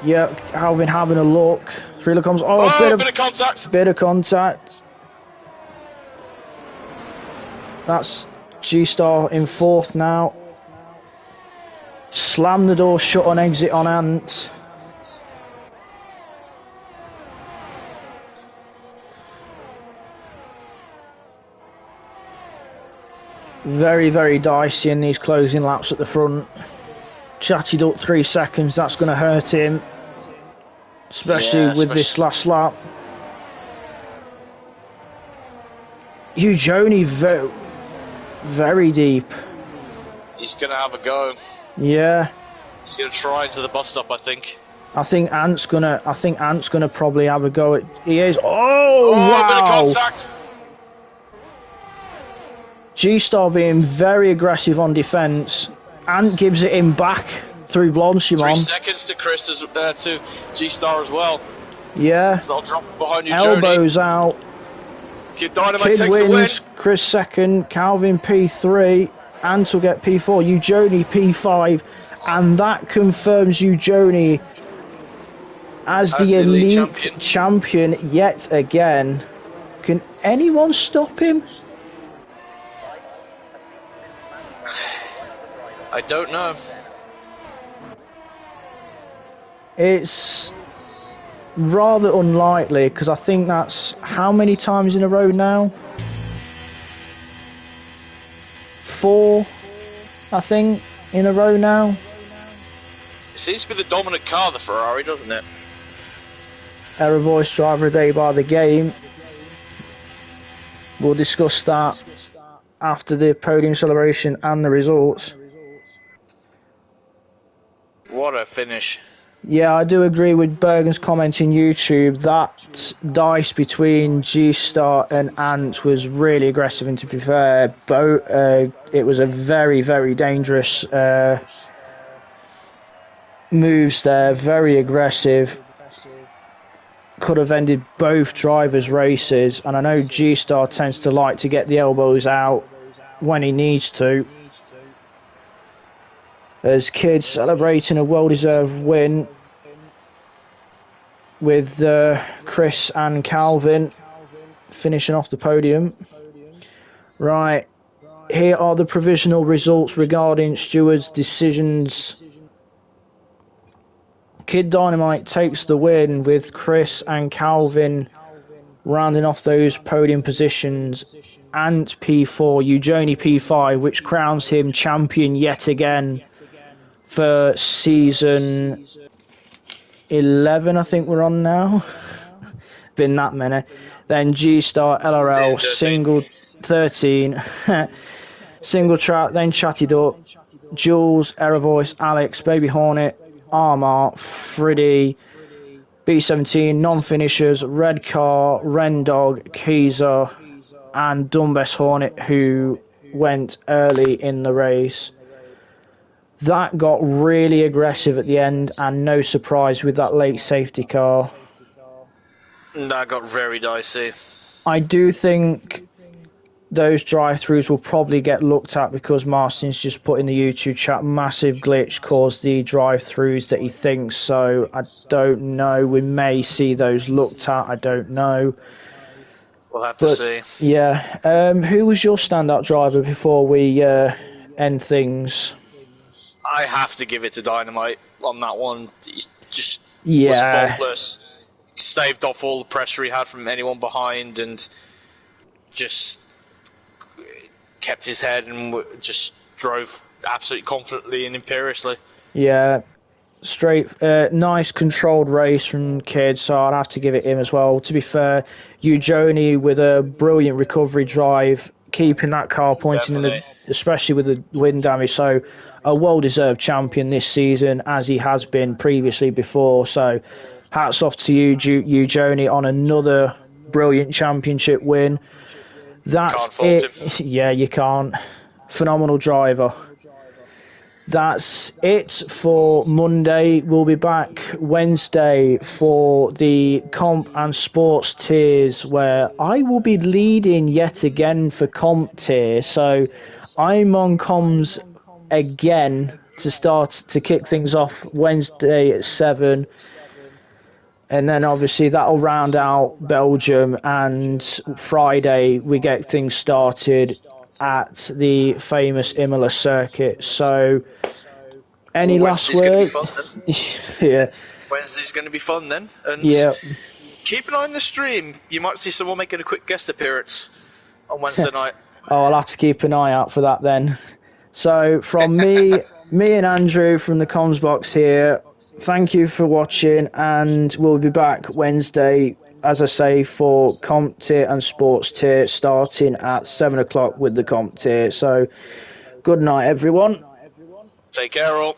[SPEAKER 1] Yep, Calvin having a look. Three comes.
[SPEAKER 2] Bit of contact.
[SPEAKER 1] Bit of contact. That's G-Star in fourth now. Slam the door shut on exit on Ant. Very, very dicey in these closing laps at the front. Chatted up 3 seconds, that's going to hurt him. Especially with this last lap. Ujoni very deep.
[SPEAKER 2] He's going to have a go.
[SPEAKER 1] Yeah.
[SPEAKER 2] He's going to try into the bus stop, I think.
[SPEAKER 1] I think Ant's gonna probably have a go at. He is. Oh wow!
[SPEAKER 2] Bit of contact.
[SPEAKER 1] G-Star being very aggressive on defence. Ant gives it him back through Blanchimon.
[SPEAKER 2] 3 seconds to Chris to G-Star as well.
[SPEAKER 1] Yeah.
[SPEAKER 2] So I'll drop behind you,
[SPEAKER 1] Elbows out.
[SPEAKER 2] Kid Dynamite
[SPEAKER 1] Kid
[SPEAKER 2] takes
[SPEAKER 1] wins.
[SPEAKER 2] the win.
[SPEAKER 1] Chris second. Calvin P3. Ant will get P4. Ujoni P5, and that confirms Ujoni as the elite champion yet again. Can anyone stop him?
[SPEAKER 2] I don't know.
[SPEAKER 1] It's rather unlikely, because I think that's how many times in a row now? 4, I think, in a row now.
[SPEAKER 2] It seems to be the dominant car, the Ferrari, doesn't it?
[SPEAKER 1] Error voice driver a day by the game. We'll discuss that after the podium celebration and the results.
[SPEAKER 2] What a finish.
[SPEAKER 1] Yeah, I do agree with Bergen's comment in YouTube. That dice between G-Star and Ant was really aggressive, and to be fair, it was a very, very dangerous moves there, very aggressive. Could have ended both drivers' races, and I know G-Star tends to like to get the elbows out when he needs to. As kids celebrating a well-deserved win with Chris and Calvin finishing off the podium. Right, here are the provisional results regarding stewards' decisions. Kid Dynamite takes the win with Chris and Calvin rounding off those podium positions. Ant P4, Ujoni P5, which crowns him champion yet again for season 11, I think we're on now. Been that many. Then G-Star LRL single 13. Single track, then Chatted Up, Jules, Error Voice, Alex, Baby Hornet, Armart, Freddy, B17, non-finishers, Red Car, Rendog, Keyser, and Dumbest Hornet, who went early in the race. That got really aggressive at the end, and no surprise with that late safety car.
[SPEAKER 2] That got very dicey.
[SPEAKER 1] I do think those drive-throughs will probably get looked at, because Martin's just put in the YouTube chat, massive glitch caused the drive-throughs that he thinks, so I don't know. We may see those looked at, I don't know.
[SPEAKER 2] We'll have to see.
[SPEAKER 1] Yeah. Who was your standout driver before we end things?
[SPEAKER 2] I have to give it to Dynamite on that one. He just was faultless. Staved off all the pressure he had from anyone behind, and just kept his head and just drove absolutely confidently and imperiously. Yeah, straight, nice controlled race from Kid, so I'd have to give it him as well. To be fair, Ujoni with a brilliant recovery drive, keeping that car pointing in especially with the wind damage, so a well-deserved champion this season, as he has been previously before. So hats off to you, Ujoni, on another brilliant championship win. That's it. Yeah, you can't. Phenomenal driver. That's it for Monday. We'll be back Wednesday for the comp and sports tiers, where I will be leading yet again for comp tier. So I'm on comms again to kick things off Wednesday at 7. And then obviously that'll round out Belgium, and Friday we get things started at the famous Imola circuit. So any last words? Yeah. Wednesday's going to be fun then. And
[SPEAKER 1] yeah.
[SPEAKER 2] Keep an eye on the stream. You might see someone making a quick guest appearance on Wednesday night.
[SPEAKER 1] Oh, I'll have to keep an eye out for that then. So from me and Andrew from the comms box here, thank you for watching, and we'll be back Wednesday as I say, for comp tier and sports tier, starting at 7 o'clock with the comp tier. So, good night, everyone.
[SPEAKER 2] Take care, all.